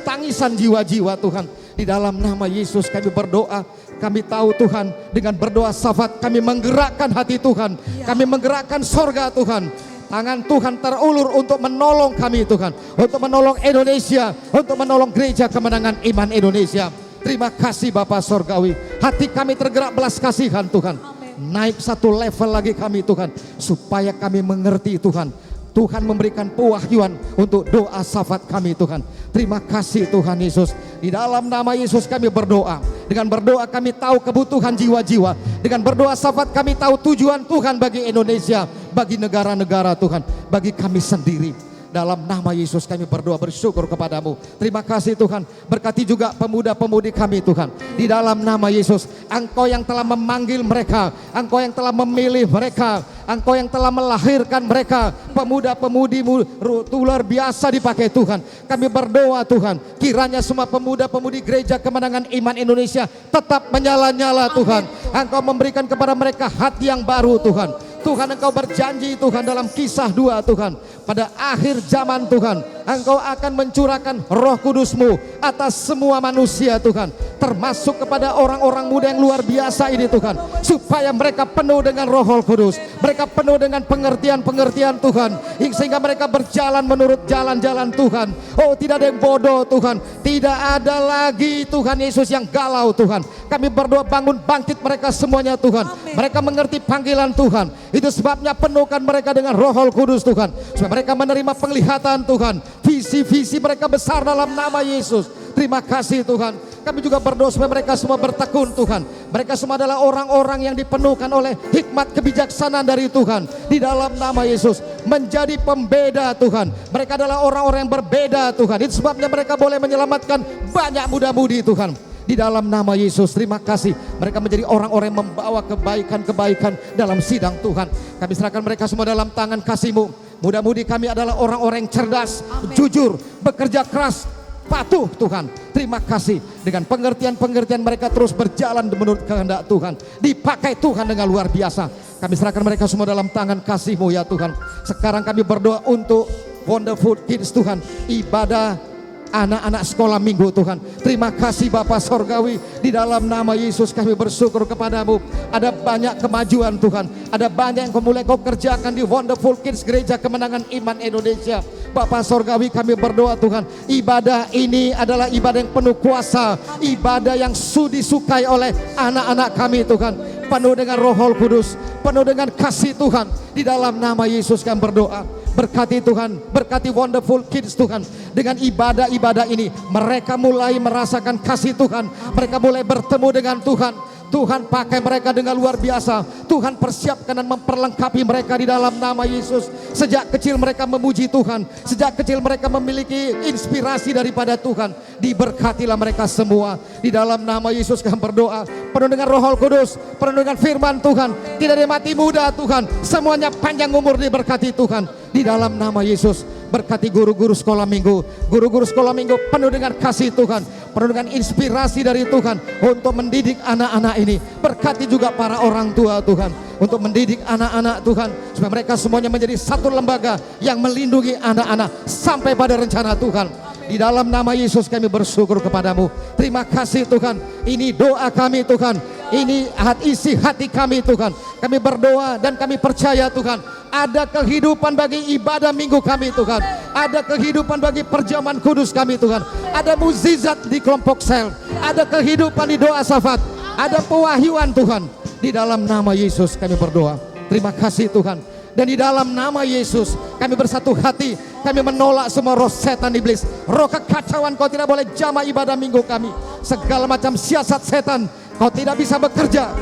tangisan jiwa-jiwa Tuhan. Di dalam nama Yesus kami berdoa. Kami tahu Tuhan, dengan berdoa syafaat kami menggerakkan hati Tuhan, kami menggerakkan sorga Tuhan. Tangan Tuhan terulur untuk menolong kami Tuhan, untuk menolong Indonesia, untuk menolong gereja kemenangan iman Indonesia. Terima kasih Bapa Sorgawi. Hati kami tergerak belas kasihan Tuhan. Naik satu level lagi kami Tuhan, supaya kami mengerti Tuhan. Tuhan memberikan pewahyuan untuk doa syafaat kami Tuhan. Terima kasih Tuhan Yesus. Di dalam nama Yesus kami berdoa. Dengan berdoa kami tahu kebutuhan jiwa-jiwa. Dengan berdoa syafaat kami tahu tujuan Tuhan bagi Indonesia, bagi negara-negara Tuhan, bagi kami sendiri. Dalam nama Yesus kami berdoa bersyukur kepadamu. Terima kasih Tuhan. Berkati juga pemuda-pemudi kami Tuhan. Di dalam nama Yesus, Engkau yang telah memanggil mereka, Engkau yang telah memilih mereka, Engkau yang telah melahirkan mereka, pemuda-pemudimu luar biasa dipakai Tuhan. Kami berdoa Tuhan, kiranya semua pemuda-pemudi gereja kemenangan iman Indonesia tetap menyala-nyala Tuhan. Engkau memberikan kepada mereka hati yang baru Tuhan. Tuhan, Engkau berjanji Tuhan dalam Kisah 2 Tuhan, pada akhir zaman Tuhan, Engkau akan mencurahkan Roh Kudus-Mu atas semua manusia Tuhan, termasuk kepada orang-orang muda yang luar biasa ini Tuhan, supaya mereka penuh dengan Roh Kudus, mereka penuh dengan pengertian-pengertian Tuhan, sehingga mereka berjalan menurut jalan-jalan Tuhan. Oh, tidak ada yang bodoh Tuhan, tidak ada lagi Tuhan Yesus yang galau Tuhan. Kami berdoa bangun bangkit mereka semuanya Tuhan. Mereka mengerti panggilan Tuhan. Itu sebabnya penuhkan mereka dengan Roh Kudus Tuhan, supaya mereka menerima penglihatan Tuhan. Visi-visi mereka besar dalam nama Yesus. Terima kasih Tuhan. Kami juga berdoa supaya mereka semua bertekun Tuhan. Mereka semua adalah orang-orang yang dipenuhkan oleh hikmat kebijaksanaan dari Tuhan. Di dalam nama Yesus, menjadi pembeda Tuhan. Mereka adalah orang-orang yang berbeda Tuhan. Itu sebabnya mereka boleh menyelamatkan banyak muda-mudi Tuhan. Di dalam nama Yesus, terima kasih. Mereka menjadi orang-orang yang membawa kebaikan-kebaikan dalam sidang Tuhan. Kami serahkan mereka semua dalam tangan kasih-Mu. Mudah-mudi kami adalah orang-orang yang cerdas, jujur, bekerja keras, patuh Tuhan. Terima kasih. Dengan pengertian-pengertian mereka terus berjalan menurut kehendak Tuhan. Dipakai Tuhan dengan luar biasa. Kami serahkan mereka semua dalam tangan kasih-Mu ya Tuhan. Sekarang kami berdoa untuk Wonderful Kids Tuhan, ibadah anak-anak sekolah minggu Tuhan. Terima kasih Bapa Sorgawi. Di dalam nama Yesus kami bersyukur kepadamu. Ada banyak kemajuan Tuhan, ada banyak yang mulai Kau kerjakan di Wonderful Kids Gereja Kemenangan Iman Indonesia. Bapa Sorgawi, kami berdoa Tuhan, ibadah ini adalah ibadah yang penuh kuasa, ibadah yang disukai oleh anak-anak kami Tuhan, penuh dengan Roh Kudus, penuh dengan kasih Tuhan. Di dalam nama Yesus kami berdoa. berkati Tuhan, berkati Wonderful Kids Tuhan. Dengan ibadah-ibadah ini mereka mulai merasakan kasih Tuhan, mereka mulai bertemu dengan Tuhan. Tuhan pakai mereka dengan luar biasa. Tuhan persiapkan dan memperlengkapi mereka di dalam nama Yesus. Sejak kecil mereka memuji Tuhan, sejak kecil mereka memiliki inspirasi daripada Tuhan. Diberkatilah mereka semua di dalam nama Yesus. Kami berdoa penuh dengan Roh Kudus, penuh dengan firman Tuhan. Tidak ada mati muda Tuhan, semuanya panjang umur diberkati Tuhan di dalam nama Yesus. Berkati guru-guru sekolah minggu, guru-guru sekolah minggu penuh dengan kasih Tuhan, penuh dengan inspirasi dari Tuhan untuk mendidik anak-anak ini. Berkati juga para orang tua Tuhan untuk mendidik anak-anak Tuhan, supaya mereka semuanya menjadi satu lembaga yang melindungi anak-anak sampai pada rencana Tuhan. Di dalam nama Yesus kami bersyukur kepadamu. Terima kasih Tuhan. Ini doa kami Tuhan. Ini isi hati kami Tuhan. Kami berdoa dan kami percaya Tuhan, ada kehidupan bagi ibadah minggu kami Tuhan. Ada kehidupan bagi perjamuan kudus kami Tuhan. Ada mukjizat di kelompok sel. Ada kehidupan di doa syafat. Ada pewahyuan Tuhan. Di dalam nama Yesus kami berdoa. Terima kasih Tuhan. Dan di dalam nama Yesus kami bersatu hati. Kami menolak semua roh setan iblis, roh kekacauan. Kau tidak boleh jamah ibadah minggu kami. Segala macam siasat setan, kau tidak bisa bekerja.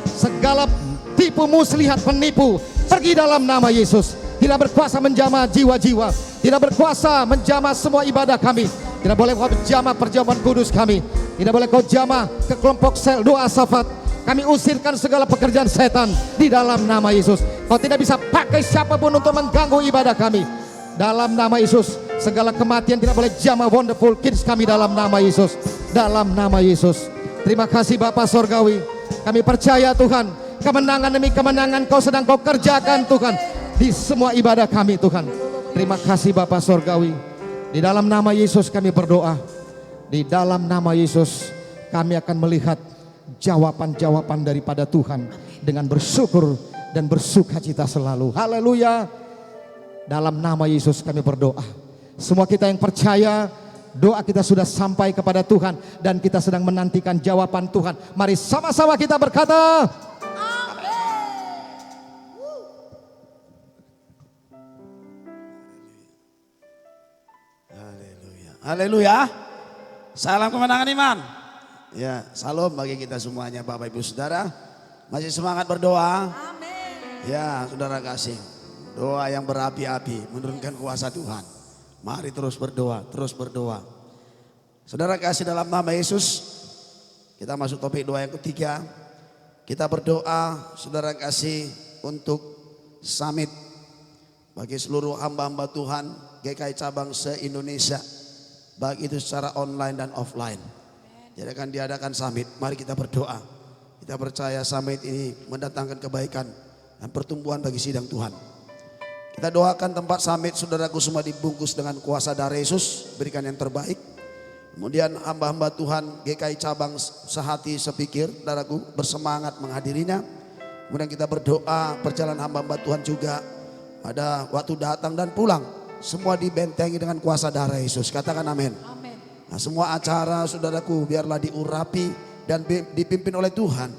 Segala tipu muslihat penipu, pergi dalam nama Yesus. Tidak berkuasa menjamah jiwa-jiwa, tidak berkuasa menjamah semua ibadah kami. Tidak boleh kau jamah perjamuan kudus kami. Tidak boleh kau jamah ke kelompok sel doa syafat. Kami usirkan segala pekerjaan setan di dalam nama Yesus. Kau tidak bisa pakai siapapun untuk mengganggu ibadah kami. Dalam nama Yesus, segala kematian tidak boleh jamah Wonderful Kids kami dalam nama Yesus. Dalam nama Yesus. Terima kasih Bapa Sorgawi. Kami percaya Tuhan, kemenangan demi kemenangan kau sedang kau kerjakan Tuhan di semua ibadah kami Tuhan. Terima kasih Bapa Sorgawi. Di dalam nama Yesus kami berdoa. Di dalam nama Yesus kami akan melihat jawaban-jawaban daripada Tuhan dengan bersyukur dan bersukacita selalu. Haleluya. Dalam nama Yesus kami berdoa. Semua kita yang percaya, doa kita sudah sampai kepada Tuhan dan kita sedang menantikan jawaban Tuhan. Mari sama-sama kita berkata, Haleluya. Haleluya. Salam kemenangan iman. Ya, salam bagi kita semuanya Bapak Ibu Saudara. Masih semangat berdoa? Amin. Ya, Saudara kasih. Doa yang berapi-api menurunkan kuasa Tuhan. Mari terus berdoa, terus berdoa. Saudara kasih dalam nama Yesus. Kita masuk topik doa yang ketiga. Kita berdoa, Saudara kasih, untuk summit bagi seluruh hamba-hamba Tuhan GKI cabang se-Indonesia, baik itu secara online dan offline. Jadi akan diadakan summit. Mari kita berdoa. Kita percaya summit ini mendatangkan kebaikan dan pertumbuhan bagi sidang Tuhan. Kita doakan tempat summit saudaraku semua dibungkus dengan kuasa darah Yesus, berikan yang terbaik. Kemudian hamba-hamba Tuhan GKI cabang sehati sepikir, saudaraku bersemangat menghadirinya. Kemudian kita berdoa perjalanan hamba-hamba Tuhan juga pada waktu datang dan pulang, semua dibentengi dengan kuasa darah Yesus. Katakan amin. Amin. Nah, semua acara saudaraku biarlah diurapi dan dipimpin oleh Tuhan.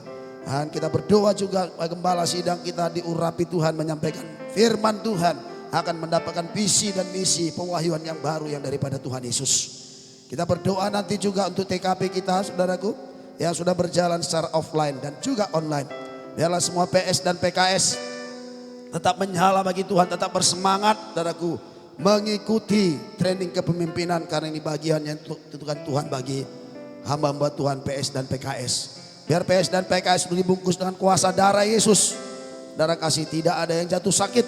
Dan kita berdoa juga gembala sidang kita diurapi Tuhan, menyampaikan firman Tuhan, akan mendapatkan visi dan misi pewahyuan yang baru yang daripada Tuhan Yesus. Kita berdoa nanti juga untuk TKP kita saudaraku yang sudah berjalan secara offline dan juga online. Biarlah semua PS dan PKS tetap menyala bagi Tuhan, tetap bersemangat saudaraku mengikuti training kepemimpinan, karena ini bagian yang ditentukan Tuhan bagi hamba-hamba Tuhan PS dan PKS. Biar PS dan PKS dibungkus dengan kuasa darah Yesus. Darah kasih, tidak ada yang jatuh sakit.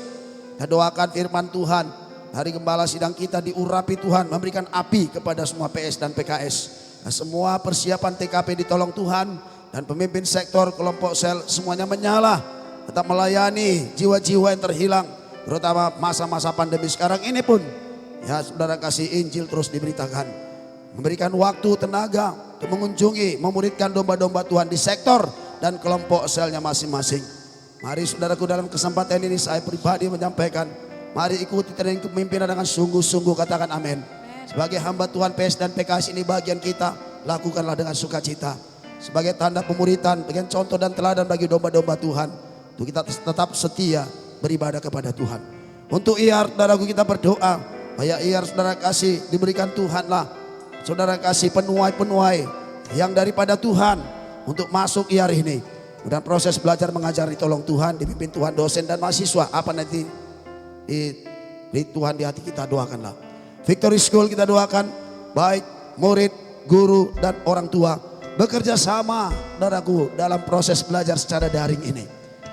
Kita doakan firman Tuhan, hari gembala sidang kita diurapi Tuhan, memberikan api kepada semua PS dan PKS. Nah, semua persiapan TKP ditolong Tuhan, dan pemimpin sektor kelompok sel semuanya menyala, tetap melayani jiwa-jiwa yang terhilang, terutama masa-masa pandemi sekarang ini pun. Ya saudara kasih, Injil terus diberitakan, memberikan waktu tenaga untuk mengunjungi, memuridkan domba-domba Tuhan di sektor dan kelompok selnya masing-masing. Mari saudaraku, dalam kesempatan ini saya pribadi menyampaikan, mari ikuti training kepemimpinan dengan sungguh-sungguh, katakan amin. Sebagai hamba Tuhan PS dan PKS ini bagian kita, lakukanlah dengan sukacita. Sebagai tanda pemuritan, bagian contoh dan teladan bagi domba-domba Tuhan, untuk kita tetap setia beribadah kepada Tuhan. Untuk IAR saudaraku kita berdoa. Supaya IAR saudara kasih diberikan Tuhan lah. Saudara kasih penuai-penuai yang daripada Tuhan untuk masuk IAR ini. Dan proses belajar mengajar ditolong Tuhan, dipimpin Tuhan, dosen dan mahasiswa. Apa nanti di Tuhan di hati kita, doakanlah. Victory School kita doakan. Baik murid, guru dan orang tua bekerja sama saudaraku dalam proses belajar secara daring ini.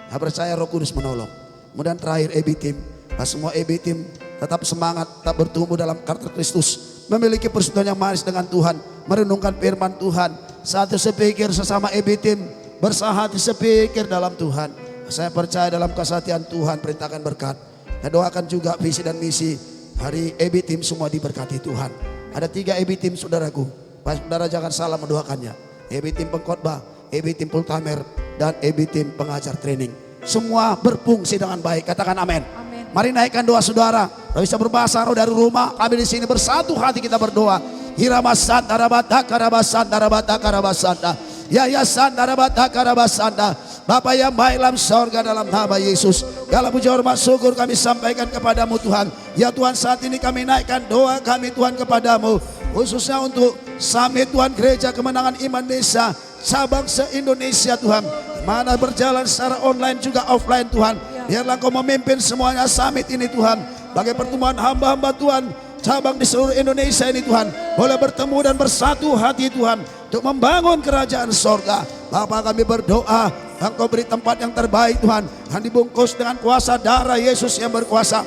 Saya percaya Roh Kudus menolong. Kemudian terakhir EB Team. Semua EB Team tetap semangat, tetap bertumbuh dalam karakter Kristus. Memiliki persekutuan yang manis dengan Tuhan. Merenungkan firman Tuhan. Satu sepikir sesama EB Team. Bersahati sepikir dalam Tuhan. Saya percaya dalam kesatian Tuhan perintahkan berkat. Saya doakan juga visi dan misi hari EB Team semua diberkati Tuhan. Ada 3 EB Team saudaraku. Saudara jangan salah mendoakannya. EB Team pengkhotbah, EB Team Pultamer, dan EB Team pengajar training. Semua berfungsi dengan baik. Katakan amin. Mari naikkan doa saudara. Kalau bisa berbahasa roh dari rumah, kami di sini bersatu hati kita berdoa. Hiramasanta rabata karabasanta rabata karabasanta. Ya santa rabata karabasanta. Bapa yang baik dalam sorga dalam nama Yesus. Segala puji hormat syukur kami sampaikan kepadamu Tuhan. Ya Tuhan, saat ini kami naikkan doa kami Tuhan kepadamu. Khususnya untuk Summit Tuhan Gereja Kemenangan Iman Desa cabang se-Indonesia Tuhan. Mana berjalan secara online juga offline Tuhan. Biarlah Kau memimpin semuanya summit ini Tuhan. Bagi pertemuan hamba-hamba Tuhan cabang di seluruh Indonesia ini Tuhan. Boleh bertemu dan bersatu hati Tuhan. Untuk membangun kerajaan sorga. Bapa kami berdoa. Engkau beri tempat yang terbaik Tuhan. Yang dibungkus dengan kuasa darah Yesus yang berkuasa.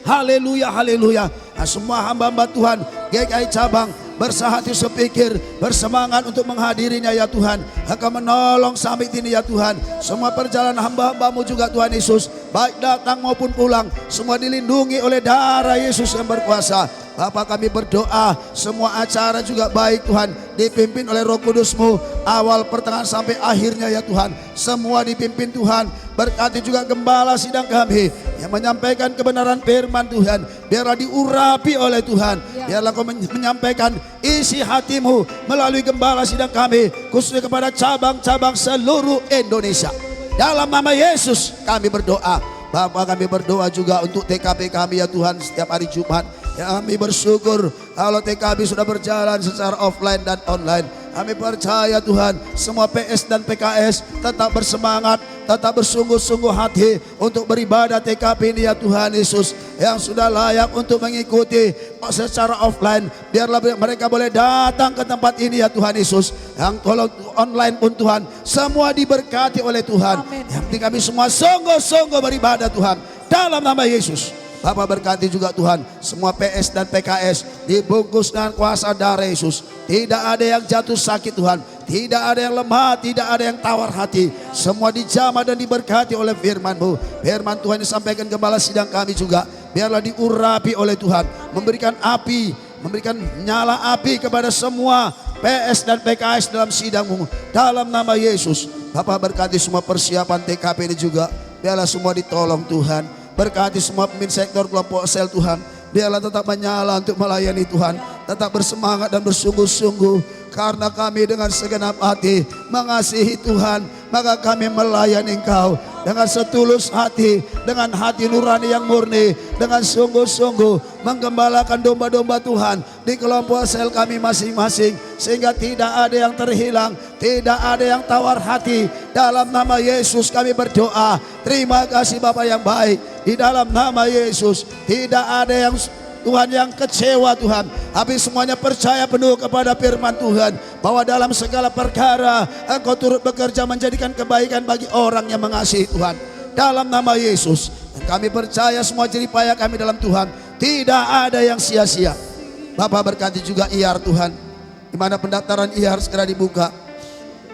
Haleluya, haleluya. Nah, semua hamba-hamba Tuhan GKI cabang bersahati sepikir, bersemangat untuk menghadirinya ya Tuhan. Engkau menolong summit ini ya Tuhan. Semua perjalanan hamba-hambamu juga Tuhan Yesus, baik datang maupun pulang, semua dilindungi oleh darah Yesus yang berkuasa. Bapa kami berdoa semua acara juga baik Tuhan, dipimpin oleh Roh Kudus-Mu awal pertengahan sampai akhirnya ya Tuhan. Semua dipimpin Tuhan. Berkati juga gembala sidang kami yang menyampaikan kebenaran firman Tuhan. Biarlah diurapi oleh Tuhan. Biarlah Kau menyampaikan isi hati-Mu melalui gembala sidang kami, khususnya kepada cabang-cabang seluruh Indonesia. Dalam nama Yesus kami berdoa. Bapa kami berdoa juga untuk TKP kami ya Tuhan setiap hari Jumat. Ya, kami bersyukur kalau TKP sudah berjalan secara offline dan online. Kami percaya Tuhan semua PS dan PKS tetap bersemangat, tetap bersungguh-sungguh hati untuk beribadah TKP ini ya Tuhan Yesus. Yang sudah layak untuk mengikuti secara offline, biarlah mereka boleh datang ke tempat ini ya Tuhan Yesus. Yang tolong online pun Tuhan, semua diberkati oleh Tuhan. Yang penting kami semua sungguh-sungguh beribadah Tuhan dalam nama Yesus. Bapak berkati juga Tuhan semua PS dan PKS dibungkus dengan kuasa darah Yesus. Tidak ada yang jatuh sakit Tuhan, tidak ada yang lemah, tidak ada yang tawar hati. Semua dijamah dan diberkati oleh firman-Mu. Firman Tuhan disampaikan gembala sidang kami juga. Biarlah diurapi oleh Tuhan, memberikan api, memberikan nyala api kepada semua PS dan PKS dalam sidang-Mu. Dalam nama Yesus. Bapak berkati semua persiapan TKP ini juga. Biarlah semua ditolong Tuhan. Berkati semua pemimpin sektor kelompok sel Tuhan. Biarlah tetap menyala untuk melayani Tuhan. Tetap bersemangat dan bersungguh-sungguh. Karena kami dengan segenap hati mengasihi Tuhan. Maka kami melayani Engkau dengan setulus hati. Dengan hati nurani yang murni. Dengan sungguh-sungguh menggembalakan domba-domba Tuhan di kelompok sel kami masing-masing. Sehingga tidak ada yang terhilang. Tidak ada yang tawar hati. Dalam nama Yesus kami berdoa. Terima kasih Bapa yang baik. Di dalam nama Yesus tidak ada yang Tuhan yang kecewa Tuhan. Tapi semuanya percaya penuh kepada firman Tuhan. Bahwa dalam segala perkara Engkau turut bekerja menjadikan kebaikan bagi orang yang mengasihi Tuhan. Dalam nama Yesus. Dan kami percaya semua jeripaya kami dalam Tuhan. Tidak ada yang sia-sia. Bapak berkati juga IAR Tuhan. Di mana pendaftaran IAR segera dibuka.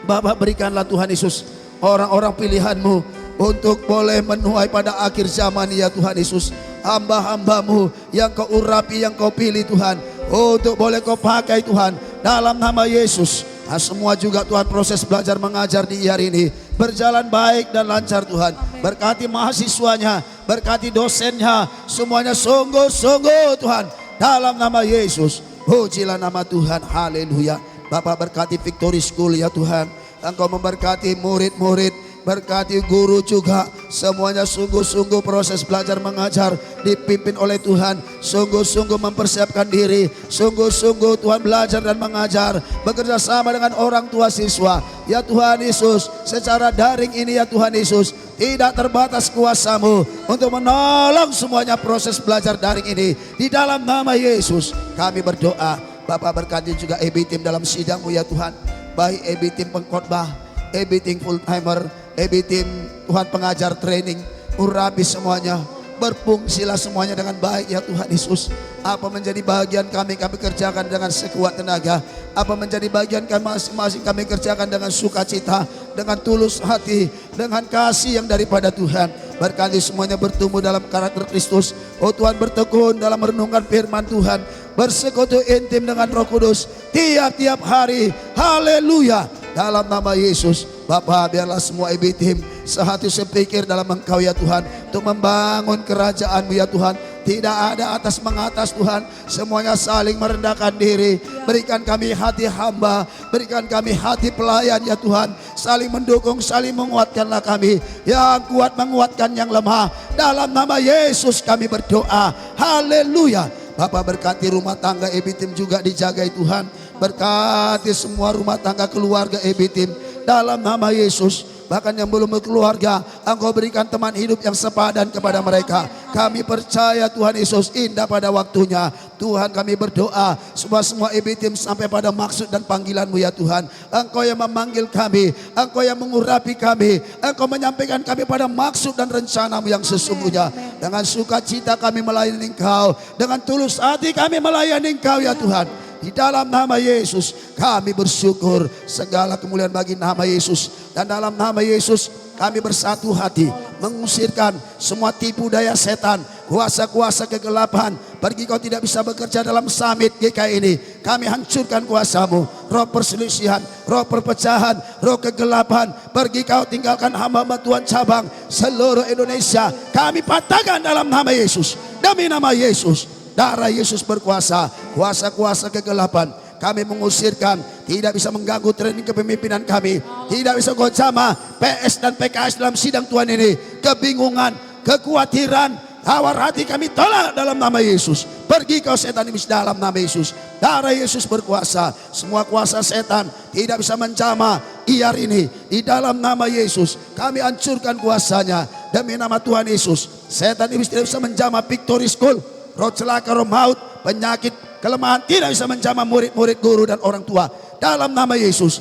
Bapak berikanlah Tuhan Yesus orang-orang pilihan-Mu untuk boleh menuai pada akhir zaman ya Tuhan Yesus. Hamba-hamba-Mu yang Kau urapi, yang Kau pilih Tuhan, untuk boleh Kau pakai Tuhan dalam nama Yesus. Nah, semua juga Tuhan proses belajar mengajar di IAR ini berjalan baik dan lancar Tuhan. Berkati mahasiswanya, berkati dosennya, semuanya sungguh-sungguh Tuhan dalam nama Yesus. Pujilah nama Tuhan, haleluya. Bapak berkati Victory School ya Tuhan. Engkau memberkati murid-murid berkati guru juga. Semuanya sungguh-sungguh proses belajar mengajar dipimpin oleh Tuhan. Sungguh-sungguh mempersiapkan diri. Sungguh-sungguh Tuhan belajar dan mengajar. Bekerja sama dengan orang tua siswa. Ya Tuhan Yesus, secara daring ini ya Tuhan Yesus, tidak terbatas kuasa-Mu untuk menolong semuanya proses belajar daring ini. Di dalam nama Yesus kami berdoa. Bapak berkati juga EB Team dalam sidang-Mu ya Tuhan. Baik EB Team pengkhotbah, EB Team full timer, EB Team Tuhan pengajar training, urapi semuanya, berfungsilah semuanya dengan baik ya Tuhan Yesus. Apa menjadi bagian kami kerjakan dengan sekuat tenaga. Apa menjadi bagian kami masing-masing kami kerjakan dengan sukacita, dengan tulus hati, dengan kasih yang daripada Tuhan. Berkati semuanya bertumbuh dalam karakter Kristus. Oh Tuhan, bertekun dalam merenungkan firman Tuhan, bersekutu intim dengan Roh Kudus tiap-tiap hari. Haleluya. Dalam nama Yesus, Bapa, biarlah semua EB Team sehati sepikir dalam Engkau ya Tuhan, untuk membangun kerajaan-Mu ya Tuhan. Tidak ada atas mengatas Tuhan, semuanya saling merendahkan diri. Berikan kami hati hamba, berikan kami hati pelayan ya Tuhan. Saling mendukung, saling menguatkanlah kami. Yang kuat menguatkan yang lemah. Dalam nama Yesus kami berdoa. Haleluya. Bapak berkati rumah tangga EB Team juga dijagai Tuhan. Berkati semua rumah tangga keluarga EB Team dalam nama Yesus. Bahkan yang belum berkeluarga, Engkau berikan teman hidup yang sepadan kepada mereka. Kami percaya Tuhan Yesus indah pada waktunya. Tuhan, kami berdoa semua EB Team sampai pada maksud dan panggilan-Mu ya Tuhan. Engkau yang memanggil kami, Engkau yang mengurapi kami, Engkau menyampaikan kami pada maksud dan rencana-Mu yang sesungguhnya. Dengan sukacita kami melayani Engkau, dengan tulus hati kami melayani Engkau ya Tuhan. Di dalam nama Yesus kami bersyukur, segala kemuliaan bagi nama Yesus. Dan dalam nama Yesus kami bersatu hati mengusirkan semua tipu daya setan, kuasa-kuasa kegelapan. Pergi, kau tidak bisa bekerja dalam summit GKI ini. Kami hancurkan kuasa-Mu, roh perselisihan, roh perpecahan, roh kegelapan. Pergi kau tinggalkan hamba-hamba Tuhan cabang seluruh Indonesia. Kami patahkan dalam nama Yesus. Demi nama Yesus, darah Yesus berkuasa. Kuasa-kuasa kegelapan kami mengusirkan, tidak bisa mengganggu training kepemimpinan kami. Tidak bisa gojama PS dan PKS dalam sidang Tuhan ini. Kebingungan, kekhawatiran, tawar hati kami tolak dalam nama Yesus. Pergi kau setan iblis dalam nama Yesus. Darah Yesus berkuasa. Semua kuasa setan tidak bisa menjama IAR ini. Di dalam nama Yesus kami hancurkan kuasanya. Demi nama Tuhan Yesus, setan iblis tidak bisa menjama Victory School. Roh celaka, roh maut, penyakit, kelemahan tidak bisa menjamah murid-murid, guru dan orang tua. Dalam nama Yesus.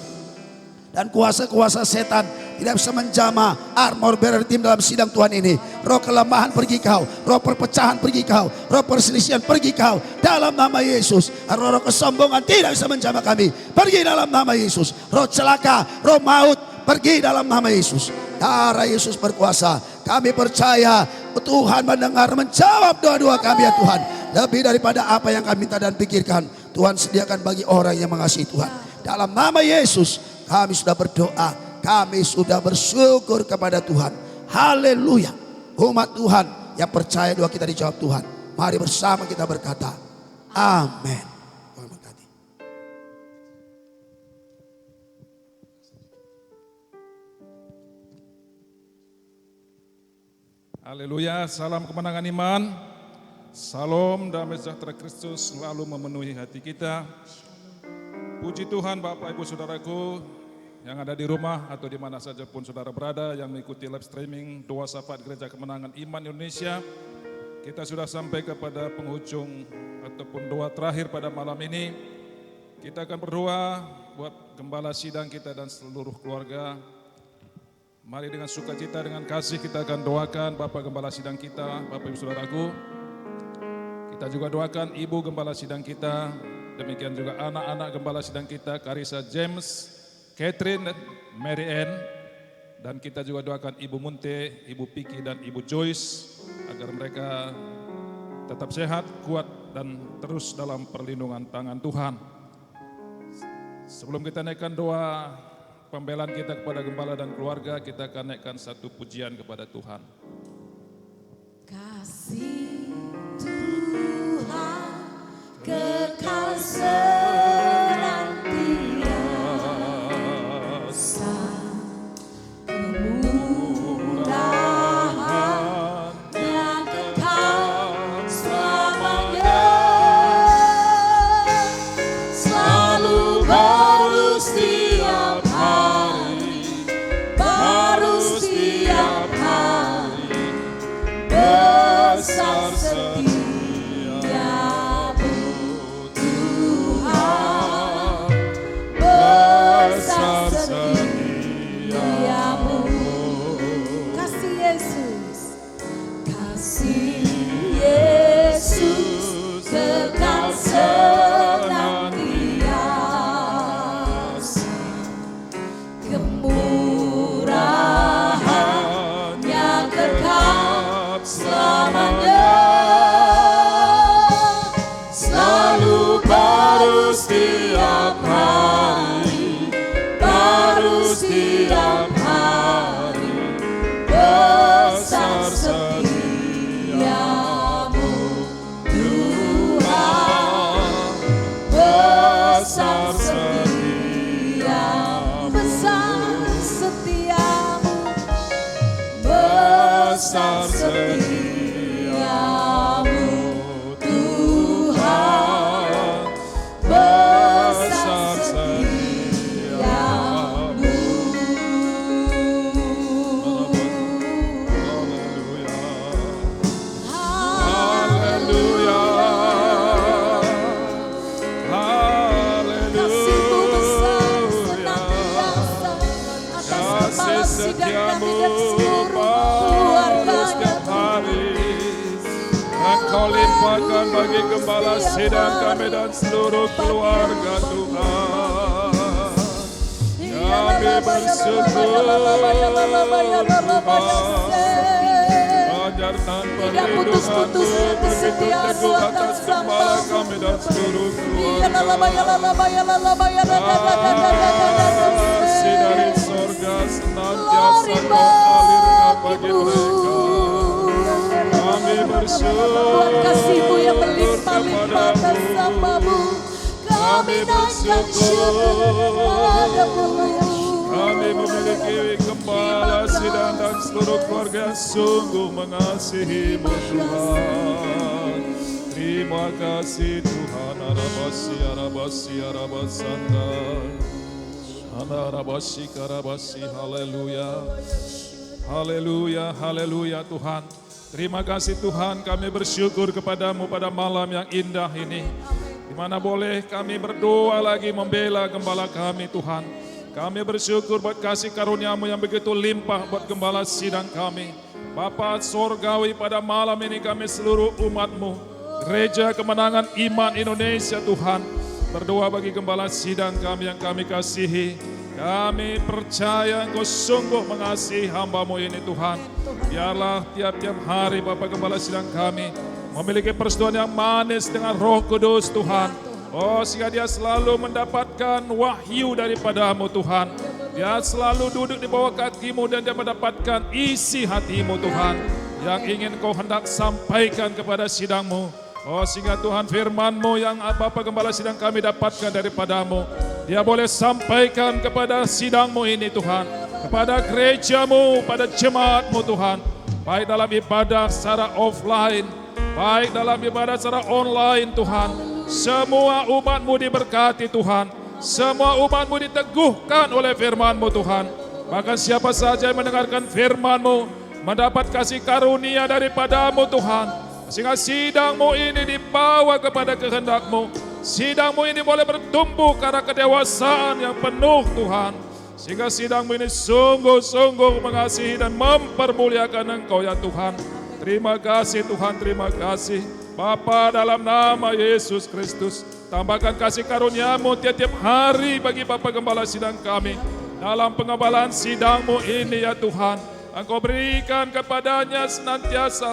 Dan kuasa-kuasa setan tidak bisa menjamah Armor Bearer Team dalam sidang Tuhan ini. Roh kelemahan pergi kau, roh perpecahan pergi kau, roh perselisihan pergi kau. Dalam nama Yesus. Roh kesombongan tidak bisa menjamah kami. Pergi dalam nama Yesus. Roh celaka, roh maut pergi dalam nama Yesus. Darah Yesus berkuasa. Kami percaya Tuhan mendengar, menjawab doa-doa kami ya Tuhan. Lebih daripada apa yang kami minta dan pikirkan, Tuhan sediakan bagi orang yang mengasihi Tuhan. Dalam nama Yesus kami sudah berdoa, kami sudah bersyukur kepada Tuhan. Haleluya. Umat Tuhan yang percaya doa kita dijawab Tuhan. Mari bersama kita berkata, amin. Haleluya, salam kemenangan iman. Salam damai sejahtera Kristus selalu memenuhi hati kita. Puji Tuhan Bapak Ibu Saudaraku yang ada di rumah atau di mana saja pun saudara berada yang mengikuti live streaming Doa Syafaat Gereja Kemenangan Iman Indonesia. Kita sudah sampai kepada penghujung ataupun doa terakhir pada malam ini. Kita akan berdoa buat gembala sidang kita dan seluruh keluarga. Mari dengan sukacita, dengan kasih kita akan doakan Bapak Gembala Sidang kita, Bapak Ibu Saudaraku. Kita juga doakan Ibu Gembala Sidang kita, demikian juga anak-anak Gembala Sidang kita, Karissa James, Catherine, dan Mary Ann. Dan kita juga doakan Ibu Munte, Ibu Piki, dan Ibu Joyce, agar mereka tetap sehat, kuat, dan terus dalam perlindungan tangan Tuhan. Sebelum kita naikkan doa pembelaan kita kepada gembala dan keluarga, kita akan naikkan satu pujian kepada Tuhan. Kasih Tuhan kekal senantiasa, kemuliaan setiap hari, baru setiap hari, besar setiamu Tuhan, besar setiamu, besar setiamu, besar setiamu Tuhan, besar setiamu. Haleluya, haleluya, kasih-Mu besar senantiasa atas kasih kepala sidang kami setiamu dan seluruh baru keluarganya. setiap hari. Engkau limpahkan bagi gembala sidang kami dan seluruh keluarga Tuhan. Kami bersyukur Tuhan, tanpa Tidak putus-putusnya perlindungan-Mu begitu kesetiaan-Mu teguh atas atas gembala hamba-Mu. kami dan seluruh Kasih Kasih dari sorga senantiasa Kau alirkan bagi mereka. Kami bersyukur kasih-Mu yang melimpah-limpah atas hamba-Mu. Kami naikkan syukur kepadamu. Kami memiliki gembala sidang dan seluruh keluarga yang sungguh mengasihi-Mu Tuhan. Terima kasih Tuhan. Arabasi, arabasi, arabasanda. Arabasi, karabasi, haleluya. Haleluya, haleluya Tuhan. Terima kasih Tuhan, kami bersyukur kepadamu pada malam yang indah ini. Di mana boleh kami berdoa lagi membela gembala kami Tuhan. Kami bersyukur buat kasih karunia-Mu yang begitu limpah buat gembala sidang kami. Bapa Sorgawi, pada malam ini kami seluruh umat-Mu, Gereja Kemenangan Iman Indonesia Tuhan, berdoa bagi gembala sidang kami yang kami kasihi. Kami percaya Engkau sungguh mengasihi hamba-Mu ini Tuhan. Biarlah tiap-tiap hari Bapak Gembala sidang kami memiliki persetujuan yang manis dengan Roh Kudus Tuhan. Oh, sehingga dia selalu mendapatkan wahyu daripada-Mu Tuhan. Dia selalu duduk di bawah kaki-Mu dan dia mendapatkan isi hati-Mu Tuhan, yang ingin Kau hendak sampaikan kepada sidang-Mu. Oh, sehingga Tuhan firman-Mu yang Bapak Gembala sidang kami dapatkan daripada-Mu, dia boleh sampaikan kepada sidang-Mu ini Tuhan, kepada gereja-Mu, pada jemaat-Mu Tuhan, baik dalam ibadah secara offline, baik dalam ibadah secara online Tuhan. Semua umat-Mu diberkati Tuhan, semua umat-Mu diteguhkan oleh firman-Mu Tuhan. Bahkan siapa saja yang mendengarkan firman-Mu mendapat kasih karunia daripada-Mu Tuhan. Sehingga sidang-Mu ini dibawa kepada kehendak-Mu. Sidang-Mu ini boleh bertumbuh karena kedewasaan yang penuh Tuhan. Sehingga sidang-Mu ini sungguh-sungguh mengasihi dan mempermuliakan Engkau ya Tuhan. Terima kasih Tuhan, terima kasih. Bapa, dalam nama Yesus Kristus, tambahkan kasih karunia-Mu tiap-tiap hari bagi Bapak Gembala sidang kami. Dalam pengembalaan sidang-Mu ini ya Tuhan, Engkau berikan kepadanya senantiasa,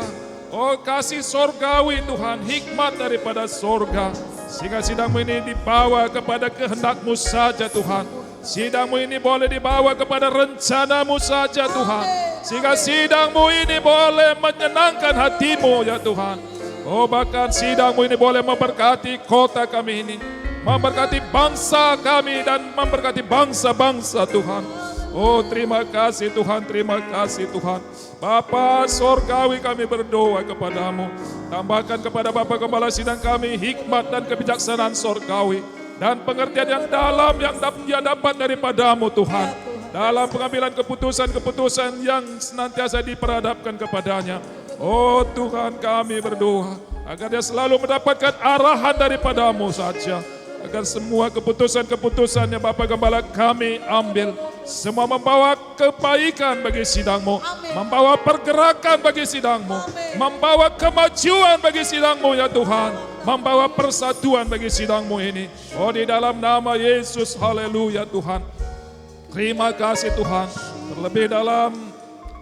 oh kasih sorgawi Tuhan, hikmat daripada sorga. Sehingga sidang-Mu ini dibawa kepada kehendak-Mu saja Tuhan. Sidang-Mu ini boleh dibawa kepada rencana-Mu saja Tuhan. Sehingga sidang-Mu ini boleh menyenangkan hati-Mu ya Tuhan. Oh, bahkan sidang-Mu ini boleh memberkati kota kami ini, memberkati bangsa kami dan memberkati bangsa-bangsa Tuhan. Oh, terima kasih Tuhan, terima kasih Tuhan. Bapa Sorgawi, kami berdoa kepada-Mu. Tambahkan kepada Bapak Gembala sidang kami hikmat dan kebijaksanaan Sorgawi dan pengertian yang dalam yang dia dapat daripada-Mu Tuhan, dalam pengambilan keputusan-keputusan yang senantiasa diperhadapkan kepadanya. Oh Tuhan, kami berdoa agar dia selalu mendapatkan arahan daripada-Mu saja, agar semua keputusan-keputusan yang Bapak Gembala kami ambil semua membawa kebaikan bagi sidang-Mu, membawa pergerakan bagi sidang-Mu, membawa kemajuan bagi sidang-Mu ya Tuhan, membawa persatuan bagi sidang-Mu ini. Oh, di dalam nama Yesus, haleluya Tuhan. Terima kasih Tuhan, terlebih dalam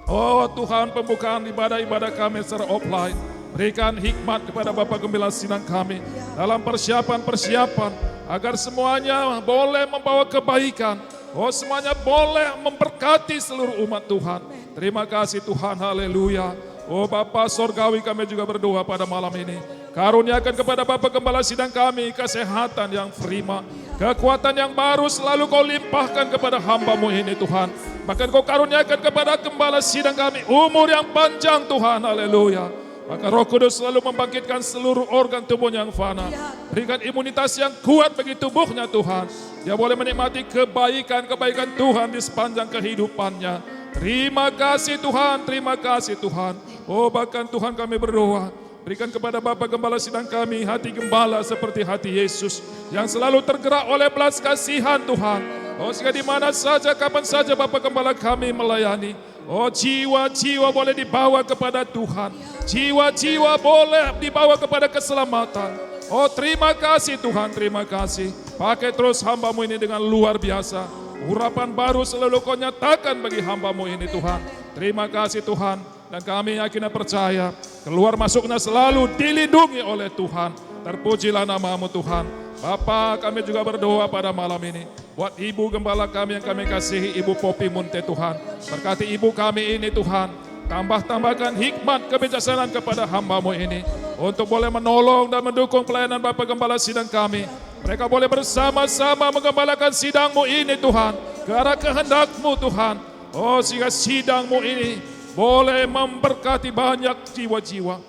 oh Tuhan, pembukaan ibadah-ibadah kami secara offline. Berikan hikmat kepada Bapak Gembala sidang kami dalam persiapan-persiapan agar semuanya boleh membawa kebaikan. Oh, semuanya boleh memberkati seluruh umat Tuhan. Terima kasih Tuhan, haleluya. Oh Bapa Sorgawi, kami juga berdoa pada malam ini. Karuniakan kepada Bapak Gembala Sidang kami kesehatan yang prima. Kekuatan yang baru selalu kau limpahkan kepada hamba-Mu ini Tuhan. Bahkan kau karuniakan kepada Gembala Sidang kami umur yang panjang Tuhan, haleluya. Maka Roh Kudus selalu membangkitkan seluruh organ tubuhnya yang fana. Berikan imunitas yang kuat bagi tubuhnya Tuhan. Dia boleh menikmati kebaikan-kebaikan Tuhan di sepanjang kehidupannya. Terima kasih Tuhan, terima kasih Tuhan. Oh bahkan Tuhan kami berdoa, berikan kepada Bapak Gembala Sidang kami hati gembala seperti hati Yesus. Yang selalu tergerak oleh belas kasihan Tuhan. Oh sehingga di mana saja, kapan saja Bapak Gembala kami melayani. Oh jiwa-jiwa boleh dibawa kepada Tuhan. Jiwa-jiwa boleh dibawa kepada keselamatan. Oh terima kasih Tuhan, terima kasih. Pakai terus hamba-Mu ini dengan luar biasa. Urapan baru selalu kau nyatakan bagi hamba-Mu ini Tuhan. Terima kasih Tuhan. Dan kami yakin dan percaya keluar masuknya selalu dilindungi oleh Tuhan. Terpujilah nama-Mu Tuhan. Bapa, kami juga berdoa pada malam ini. Buat ibu gembala kami yang kami kasihi, Ibu Popi Munte Tuhan. Berkati ibu kami ini Tuhan. Tambahkan hikmat kebijaksanaan kepada hamba-Mu ini. Untuk boleh menolong dan mendukung pelayanan Bapak Gembala Sidang kami. Mereka boleh bersama-sama menggembalakan sidang-Mu ini Tuhan. Ke arah kehendak-Mu Tuhan. Oh sehingga sidang-Mu ini boleh memberkati banyak jiwa-jiwa.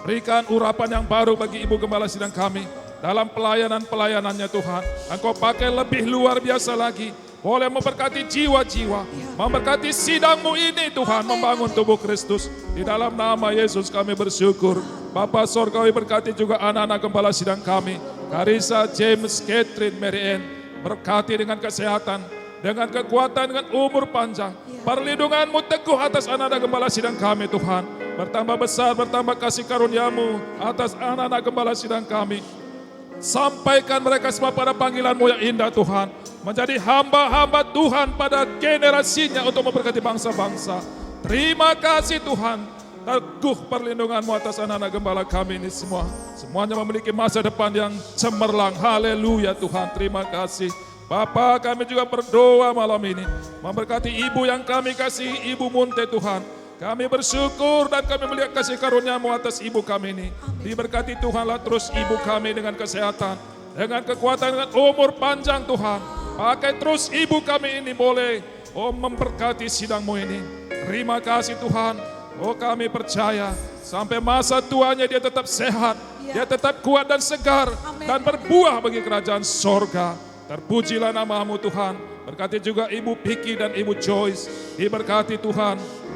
Berikan urapan yang baru bagi Ibu Gembala Sidang kami. Dalam pelayanan-pelayanannya Tuhan. Engkau pakai lebih luar biasa lagi. Boleh memberkati jiwa-jiwa. Memberkati sidang-Mu ini Tuhan. Membangun tubuh Kristus. Di dalam nama Yesus kami bersyukur. Bapa Sorgawi berkati juga anak-anak Gembala Sidang kami. Karissa, James, Catherine, Mary Ann. Berkati dengan kesehatan. Dengan kekuatan, dengan umur panjang. Perlindungan-Mu teguh atas anak-anak Gembala Sidang kami Tuhan. Bertambah besar, bertambah kasih karunia-Mu atas anak-anak Gembala Sidang kami. Sampaikan mereka semua pada panggilan-Mu yang indah Tuhan. Menjadi hamba-hamba Tuhan pada generasinya untuk memberkati bangsa-bangsa. Terima kasih Tuhan. Teguh perlindungan-Mu atas anak-anak gembala kami ini semua. Semuanya memiliki masa depan yang cemerlang. Haleluya Tuhan, terima kasih. Bapa, kami juga berdoa malam ini. Memberkati ibu yang kami kasih, Ibu Munte Tuhan. Kami bersyukur dan kami melihat kasih karunia-Mu atas ibu kami ini. Diberkati Tuhanlah terus ibu kami dengan kesehatan. Dengan kekuatan, dengan umur panjang Tuhan. Pakai terus ibu kami ini boleh memberkati sidang-Mu ini. Terima kasih Tuhan. Oh kami percaya sampai masa tuanya dia tetap sehat. Dia tetap kuat dan segar. Dan berbuah bagi kerajaan sorga. Terpujilah nama-Mu Tuhan. Berkati juga Ibu Piki dan Ibu Joyce. Diberkati Tuhan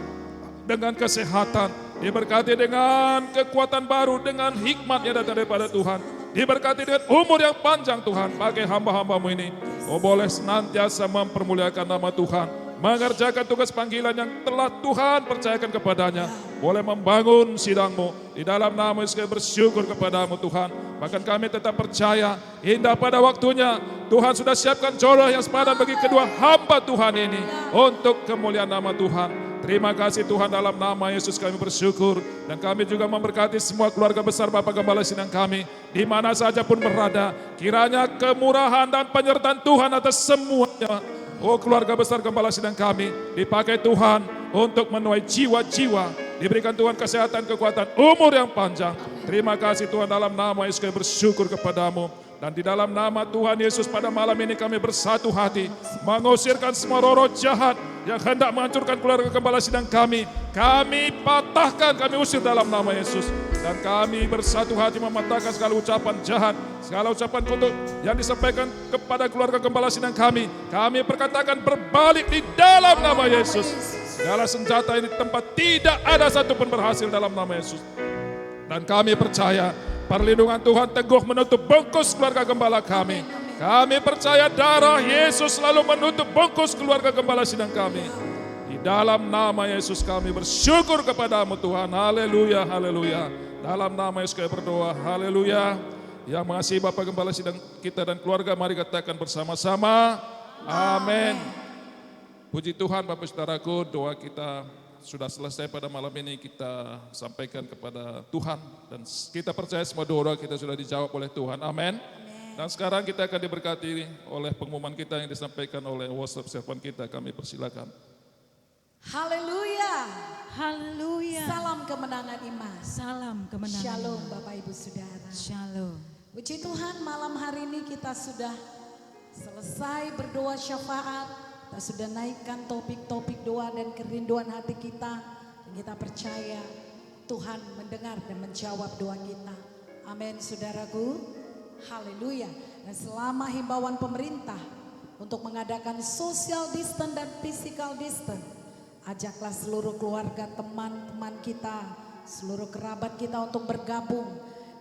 dengan kesehatan, diberkati dengan kekuatan baru, dengan hikmat yang datang daripada Tuhan, diberkati dengan umur yang panjang Tuhan, pakai hamba-hamba-Mu ini, boleh senantiasa mempermuliakan nama Tuhan, mengerjakan tugas panggilan yang telah Tuhan percayakan kepadanya, boleh membangun sidang-Mu, di dalam nama Yesus kami bersyukur kepada-Mu Tuhan, bahkan kami tetap percaya, indah pada waktunya, Tuhan sudah siapkan jodoh yang sepadan bagi kedua hamba Tuhan ini, untuk kemuliaan nama Tuhan. Terima kasih Tuhan, dalam nama Yesus kami bersyukur. Dan kami juga memberkati semua keluarga besar Bapak Gembala Sidang kami. Di mana saja pun berada. Kiranya kemurahan dan penyertaan Tuhan atas semuanya. Oh keluarga besar Gembala Sidang kami. Dipakai Tuhan untuk menuai jiwa-jiwa. Diberikan Tuhan kesehatan, kekuatan, umur yang panjang. Terima kasih Tuhan, dalam nama Yesus kami bersyukur kepada-Mu. Dan di dalam nama Tuhan Yesus pada malam ini kami bersatu hati. Mengusirkan semua roh-roh jahat yang hendak menghancurkan keluarga Gembala Sidang kami. Kami patahkan, kami usir dalam nama Yesus. Dan kami bersatu hati mematahkan segala ucapan jahat. Segala ucapan kutuk yang disampaikan kepada keluarga Gembala Sidang kami. Kami perkatakan berbalik di dalam nama Yesus. Segala senjata ini tempat tidak ada satupun berhasil dalam nama Yesus. Dan kami percaya perlindungan Tuhan teguh menutup bungkus keluarga gembala kami. Kami percaya darah Yesus selalu menutup bungkus keluarga Gembala Sidang kami. Di dalam nama Yesus kami bersyukur kepada-Mu Tuhan. Haleluya, haleluya. Dalam nama Yesus kami berdoa. Haleluya. Yang mengasihi Bapak Gembala Sidang kita dan keluarga, mari katakan bersama-sama. Amin. Puji Tuhan Bapak Saudaraku, doa kita sudah selesai pada malam ini, kita sampaikan kepada Tuhan. Dan kita percaya semua doa kita sudah dijawab oleh Tuhan. Amin. Dan sekarang kita akan diberkati oleh pengumuman kita yang disampaikan oleh WhatsApp servan kita. Kami persilakan. Haleluya. Haleluya. Salam kemenangan iman. Salam kemenangan. Shalom Bapak Ibu Saudara. Shalom. Puji Tuhan, malam hari ini kita sudah selesai berdoa syafaat. Kita sudah naikkan topik-topik doa dan kerinduan hati kita. Dan kita percaya Tuhan mendengar dan menjawab doa kita. Amin saudaraku. Haleluya. Dan selama himbauan pemerintah untuk mengadakan social distance dan physical distance, ajaklah seluruh keluarga, teman-teman kita, seluruh kerabat kita untuk bergabung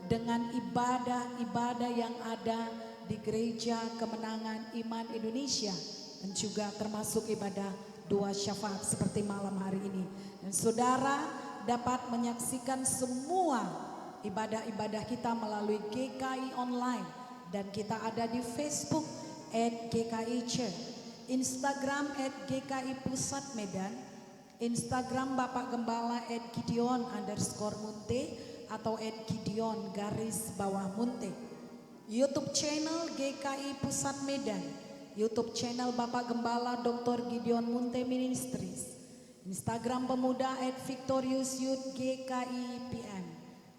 dengan ibadah-ibadah yang ada di Gereja Kemenangan Iman Indonesia. Dan juga termasuk ibadah doa syafaat seperti malam hari ini. Dan saudara dapat menyaksikan semua ibadah-ibadah kita melalui GKI Online. Dan kita ada di Facebook @GKI Church, Instagram @GKI Pusat Medan, Instagram Bapak Gembala @Gideon_Munte atau @Gideon_Munte. YouTube channel GKI Pusat Medan, YouTube channel Bapak Gembala Dr. Gideon Munte Ministries, Instagram Pemuda @Victorious Youth GKI PM,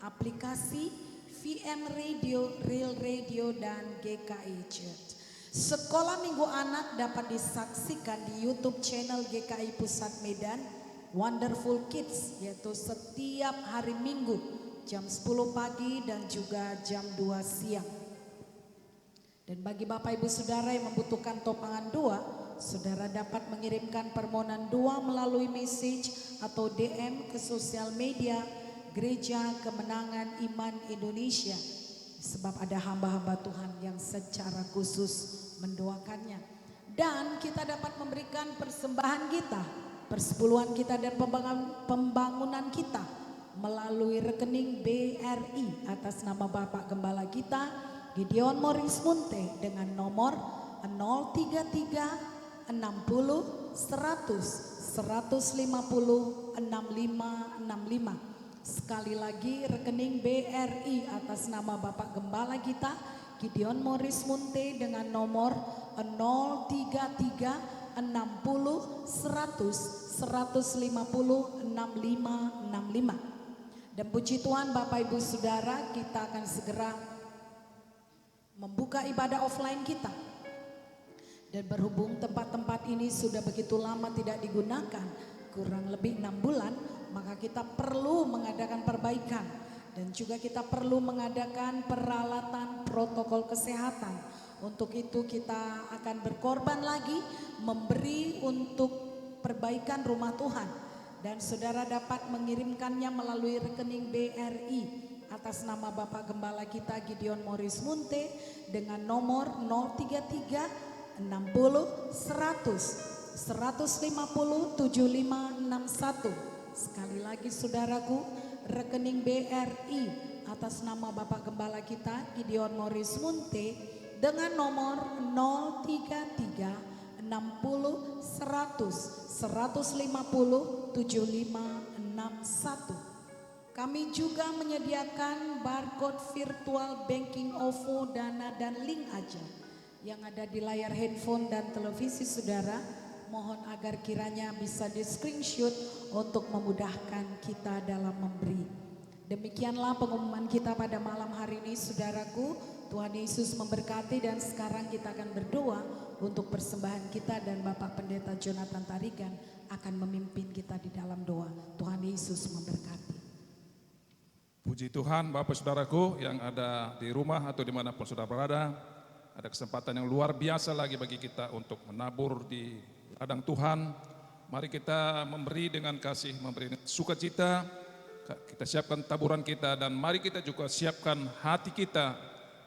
aplikasi VM Radio, Real Radio dan GKI Church. Sekolah Minggu Anak dapat disaksikan di YouTube channel GKI Pusat Medan, Wonderful Kids, yaitu setiap hari Minggu jam 10 pagi dan juga jam 2 siang. Dan bagi Bapak Ibu Saudara yang membutuhkan topangan doa, saudara dapat mengirimkan permohonan doa melalui message atau DM ke sosial media Gereja Kemenangan Iman Indonesia. Sebab ada hamba-hamba Tuhan yang secara khusus mendoakannya. Dan kita dapat memberikan persembahan kita, persepuluhan kita dan pembangunan kita melalui rekening BRI atas nama Bapak Gembala kita Gideon Morris Munte dengan nomor 033 60 100 150 6565. Sekali lagi rekening BRI atas nama Bapak Gembala kita Gideon Morris Munte dengan nomor 033 60 100 150 6565. Dan puji Tuhan Bapak Ibu Saudara, kita akan segera membuka ibadah offline kita. Dan berhubung tempat-tempat ini sudah begitu lama tidak digunakan, kurang lebih 6 bulan, maka kita perlu mengadakan perbaikan. Dan juga kita perlu mengadakan peralatan protokol kesehatan. Untuk itu kita akan berkorban lagi memberi untuk perbaikan rumah Tuhan. Dan saudara dapat mengirimkannya melalui rekening BRI atas nama Bapak Gembala kita Gideon Morris Munte dengan nomor 033 60 100 150 7561. Sekali lagi saudaraku, rekening BRI atas nama Bapak Gembala kita Gideon Morris Munte dengan nomor 033 60 100 150 7561. Kami juga menyediakan barcode virtual banking OVO, Dana dan link aja yang ada di layar handphone dan televisi saudara. Mohon agar kiranya bisa di screenshot untuk memudahkan kita dalam memberi. Demikianlah pengumuman kita pada malam hari ini saudaraku. Tuhan Yesus memberkati dan sekarang kita akan berdoa untuk persembahan kita dan Bapak Pendeta Jonathan Tarigan akan memimpin kita di dalam doa. Tuhan Yesus memberkati. Puji Tuhan Bapak Saudaraku yang ada di rumah atau dimanapun saudara berada. Ada kesempatan yang luar biasa lagi bagi kita untuk menabur di ladang Tuhan. Mari kita memberi dengan kasih, memberi dengan sukacita. Kita siapkan taburan kita dan mari kita juga siapkan hati kita.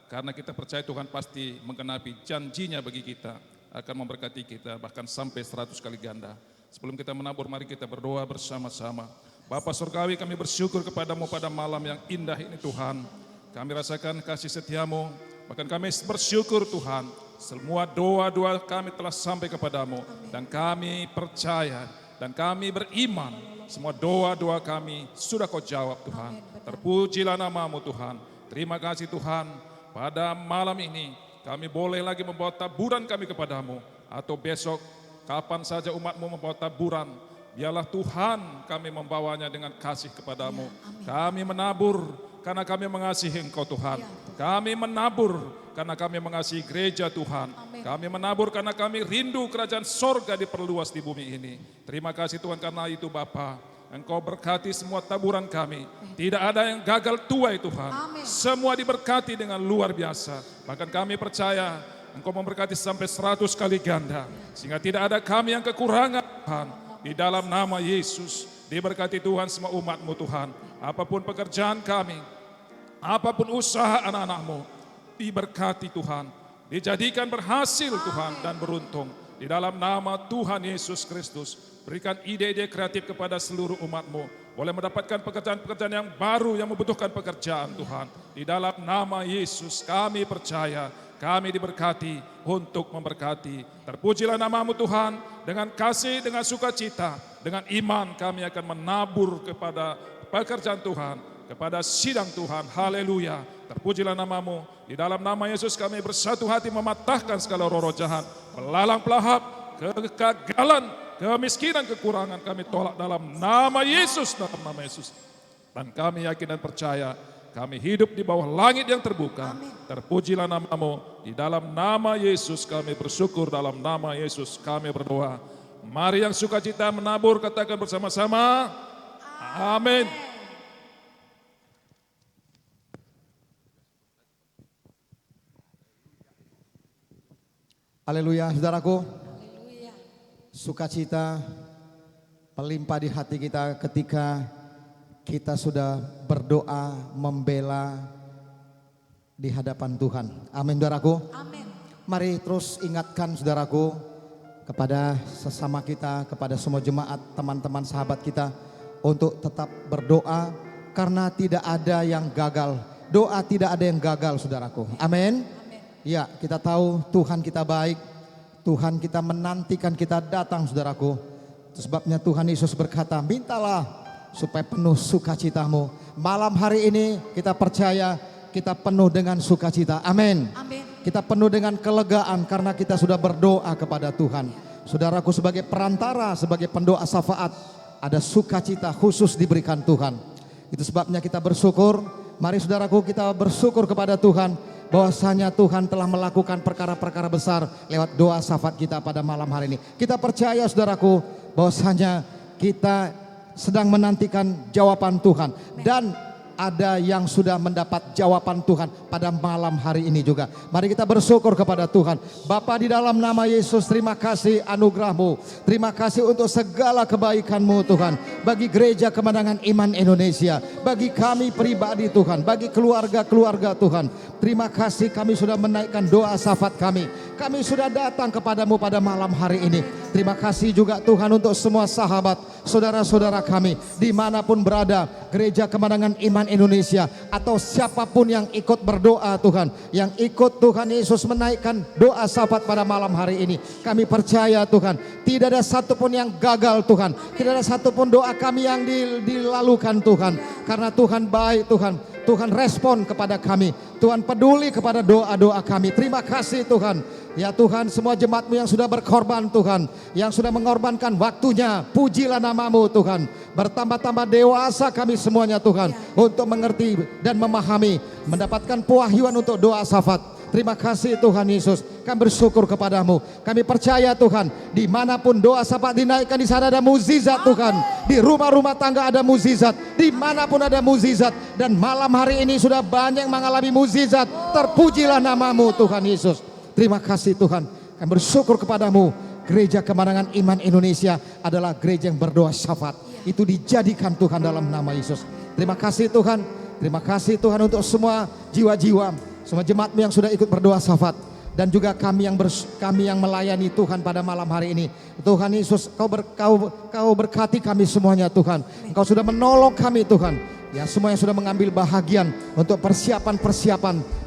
Karena kita percaya Tuhan pasti menggenapi janjinya bagi kita. Akan memberkati kita bahkan sampai 100 kali ganda. Sebelum kita menabur mari kita berdoa bersama-sama. Bapa Surgawi, kami bersyukur kepadamu pada malam yang indah ini Tuhan. Kami rasakan kasih setiamu. Bahkan kami bersyukur Tuhan, semua doa-doa kami telah sampai kepadamu. Dan kami percaya dan kami beriman, semua doa-doa kami sudah kau jawab Tuhan. Terpujilah namamu Tuhan. Terima kasih Tuhan. pada malam ini kami boleh lagi membawa taburan kami kepadamu, atau besok kapan saja umatmu membawa taburan, biarlah Tuhan kami membawanya dengan kasih kepadamu. Kami menabur karena kami mengasihi Engkau Tuhan. Kami menabur karena kami mengasihi gereja Tuhan. Kami menabur karena kami rindu kerajaan sorga diperluas di bumi ini. Terima kasih Tuhan karena itu Bapa. Engkau berkati semua taburan kami. Tidak ada yang gagal tuai Tuhan. Semua diberkati dengan luar biasa. Bahkan kami percaya Engkau memberkati sampai 100 kali ganda. Sehingga tidak ada kami yang kekurangan Tuhan. Di dalam nama Yesus diberkati Tuhan semua umat-Mu Tuhan. Apapun pekerjaan kami, apapun usaha anak-anak-Mu, diberkati Tuhan. Dijadikan berhasil Tuhan dan beruntung. Di dalam nama Tuhan Yesus Kristus, berikan ide-ide kreatif kepada seluruh umat-Mu. Boleh mendapatkan pekerjaan-pekerjaan yang baru yang membutuhkan pekerjaan Tuhan. Di dalam nama Yesus kami percaya, kami diberkati untuk memberkati. Terpujilah nama-Mu Tuhan, dengan kasih, dengan sukacita, dengan iman kami akan menabur kepada pekerjaan Tuhan, kepada sidang Tuhan. Haleluya. Terpujilah nama-Mu. Di dalam nama Yesus kami bersatu hati mematahkan segala roh-roh jahat, belalang pelahap, kegagalan, kemiskinan, kekurangan kami tolak dalam nama Yesus, dalam nama Yesus. Dan kami yakin dan percaya kami hidup di bawah langit yang terbuka. Terpujilah nama-Mu. Di dalam nama Yesus kami bersyukur, dalam nama Yesus kami berdoa. Mari yang sukacita menabur katakan bersama-sama. Amin. Haleluya, saudaraku. Sukacita melimpah di hati kita ketika kita sudah berdoa membela di hadapan Tuhan. Amin, saudaraku. Amin. Mari terus ingatkan saudaraku kepada sesama kita, kepada semua jemaat, teman-teman sahabat kita untuk tetap berdoa karena tidak ada yang gagal. Doa tidak ada yang gagal, saudaraku. Amin. Ya, kita tahu Tuhan kita baik, Tuhan kita menantikan kita datang, saudaraku. Itu sebabnya Tuhan Yesus berkata, mintalah supaya penuh sukacitamu. Malam hari ini kita percaya kita penuh dengan sukacita. Amin. Amin. Kita penuh dengan kelegaan karena kita sudah berdoa kepada Tuhan. Saudaraku, sebagai perantara, sebagai pendoa syafaat, ada sukacita khusus diberikan Tuhan. Itu sebabnya kita bersyukur. Mari saudaraku, kita bersyukur kepada Tuhan bahwasanya Tuhan telah melakukan perkara-perkara besar lewat doa syafaat kita pada malam hari ini. Kita percaya saudaraku bahwasanya kita sedang menantikan jawaban Tuhan, dan ada yang sudah mendapat jawaban Tuhan pada malam hari ini juga. Mari kita bersyukur kepada Tuhan. Bapa, di dalam nama Yesus, terima kasih anugerah-Mu. Terima kasih untuk segala kebaikan-Mu Tuhan. Bagi Gereja Kemenangan Iman Indonesia, bagi kami pribadi Tuhan, bagi keluarga-keluarga Tuhan. Terima kasih kami sudah menaikkan doa syafaat kami. Kami sudah datang kepadamu pada malam hari ini. Terima kasih juga Tuhan untuk semua sahabat, saudara-saudara kami dimanapun berada, Gereja Kemenangan Iman Indonesia, atau siapapun yang ikut berdoa Tuhan, yang ikut Tuhan Yesus menaikkan doa syafaat pada malam hari ini. Kami percaya Tuhan, tidak ada satupun yang gagal Tuhan, tidak ada satupun doa kami yang dilalukan Tuhan, karena Tuhan baik Tuhan. Tuhan respon kepada kami, Tuhan peduli kepada doa-doa kami. Terima kasih Tuhan. Ya Tuhan, semua jemaat-Mu yang sudah berkorban Tuhan, yang sudah mengorbankan waktunya, pujilah nama-Mu Tuhan. Bertambah-tambah dewasa kami semuanya Tuhan, untuk mengerti dan memahami, mendapatkan pewahyuan untuk doa syafaat. Terima kasih Tuhan Yesus, kami bersyukur kepadamu. Kami percaya Tuhan, dimanapun doa syafaat dinaikkan, di sana ada mukjizat Tuhan. Di rumah-rumah tangga ada mukjizat, dimanapun ada mukjizat. Dan malam hari ini sudah banyak mengalami mukjizat. Terpujilah nama-Mu Tuhan Yesus. Terima kasih Tuhan, kami bersyukur kepadamu. Gereja Kemenangan Iman Indonesia adalah gereja yang berdoa syafaat. Itu dijadikan Tuhan dalam nama Yesus. Terima kasih Tuhan. Terima kasih Tuhan untuk semua jiwa-jiwa, semua jemaat-Mu yang sudah ikut berdoa syafaat, dan juga kami yang melayani Tuhan pada malam hari ini. Tuhan Yesus, Kau berkati kami semuanya Tuhan. Engkau sudah menolong kami Tuhan. Ya, semua yang sudah mengambil bahagian untuk persiapan.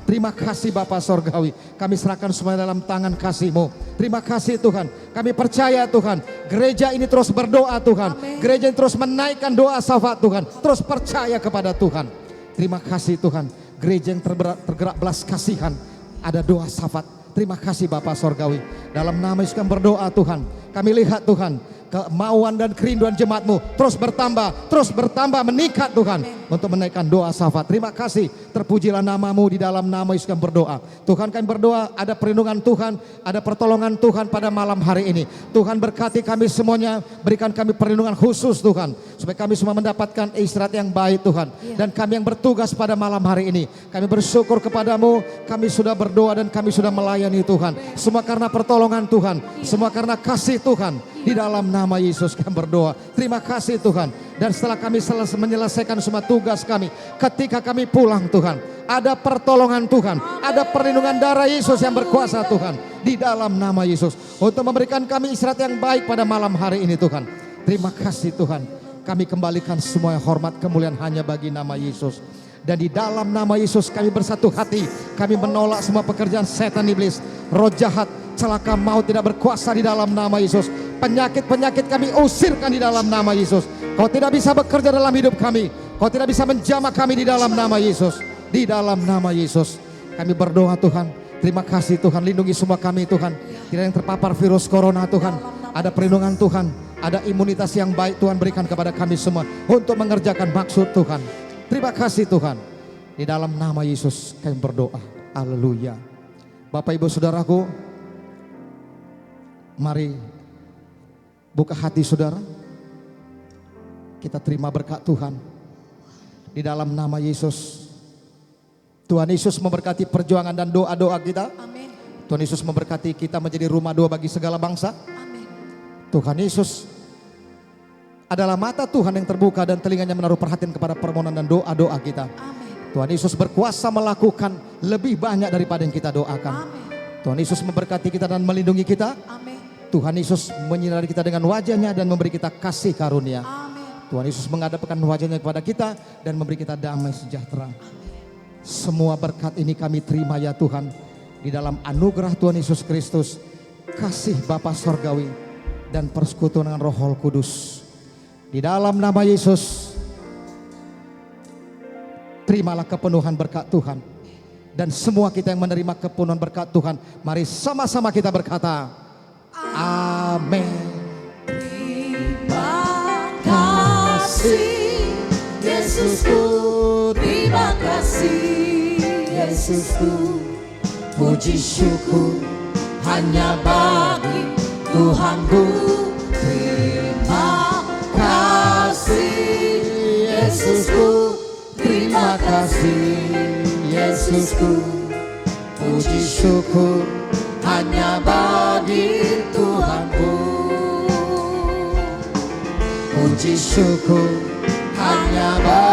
Terima kasih Bapa Sorgawi. Kami serahkan semuanya dalam tangan kasih-Mu. Terima kasih Tuhan. Kami percaya Tuhan, gereja ini terus berdoa Tuhan. Amin. Gereja ini terus menaikkan doa syafaat Tuhan. Terus percaya kepada Tuhan. Terima kasih Tuhan. gereja yang tergerak belas kasihan. Ada doa syafaat. Terima kasih Bapa Sorgawi. Dalam nama Yesus kami berdoa Tuhan. Kami lihat Tuhan, kemauan dan kerinduan jemaat-Mu terus bertambah, meningkat Tuhan. Untuk menaikkan doa syafaat. Terima kasih, terpujilah nama-Mu di dalam nama Yesus kami berdoa. Tuhan kami berdoa ada perlindungan Tuhan, ada pertolongan Tuhan pada malam hari ini. Tuhan berkati kami semuanya, berikan kami perlindungan khusus Tuhan. Supaya kami semua mendapatkan istirahat yang baik Tuhan. Dan kami yang bertugas pada malam hari ini, kami bersyukur kepadamu, kami sudah berdoa dan kami sudah melayani Tuhan. Semua karena pertolongan Tuhan, semua karena kasih Tuhan. Di dalam nama Yesus kami berdoa. Terima kasih Tuhan. Dan setelah kami menyelesaikan semua tugas kami, ketika kami pulang Tuhan, ada pertolongan Tuhan, ada perlindungan darah Yesus yang berkuasa Tuhan. Di dalam nama Yesus. Untuk memberikan kami istirahat yang baik pada malam hari ini Tuhan. Terima kasih Tuhan. Kami kembalikan semua hormat kemuliaan hanya bagi nama Yesus. Dan di dalam nama Yesus kami bersatu hati. Kami menolak semua pekerjaan setan iblis, roh jahat, celaka maut tidak berkuasa di dalam nama Yesus. Penyakit-penyakit kami usirkan di dalam nama Yesus. Kau tidak bisa bekerja dalam hidup kami. Kau tidak bisa menjamah kami di dalam nama Yesus. Di dalam nama Yesus kami berdoa Tuhan. Terima kasih Tuhan, lindungi semua kami Tuhan. Tidak yang terpapar virus corona Tuhan. Ada perlindungan Tuhan, ada imunitas yang baik Tuhan berikan kepada kami semua untuk mengerjakan maksud Tuhan. Terima kasih Tuhan. Di dalam nama Yesus kami berdoa. Haleluya. Bapak Ibu Saudaraku, mari buka hati saudara. Kita terima berkat Tuhan. Di dalam nama Yesus. Tuhan Yesus memberkati perjuangan dan doa-doa kita. Amin. Tuhan Yesus memberkati kita menjadi rumah doa bagi segala bangsa. Amin. Tuhan Yesus adalah mata Tuhan yang terbuka dan telinganya menaruh perhatian kepada permohonan dan doa-doa kita. Amin. Tuhan Yesus berkuasa melakukan lebih banyak daripada yang kita doakan. Amin. Tuhan Yesus memberkati kita dan melindungi kita. Amin. Tuhan Yesus menyinari kita dengan wajahnya dan memberi kita kasih karunia. Amin. Tuhan Yesus menghadapkan wajahnya kepada kita dan memberi kita damai sejahtera. Semua berkat ini kami terima ya Tuhan. Di dalam anugerah Tuhan Yesus Kristus, kasih Bapa Sorgawi dan persekutuan dengan Roh Kudus. Di dalam nama Yesus, terimalah kepenuhan berkat Tuhan. Dan semua kita yang menerima kepenuhan berkat Tuhan, mari sama-sama kita berkata, amin. Terima kasih Yesusku, terima kasih Yesusku. Puji syukur hanya bagi Tuhanku. Terima kasih Yesusku, terima kasih Yesusku. Puji syukur hanya bagi Tuhanku. Puji syukur hanya bagi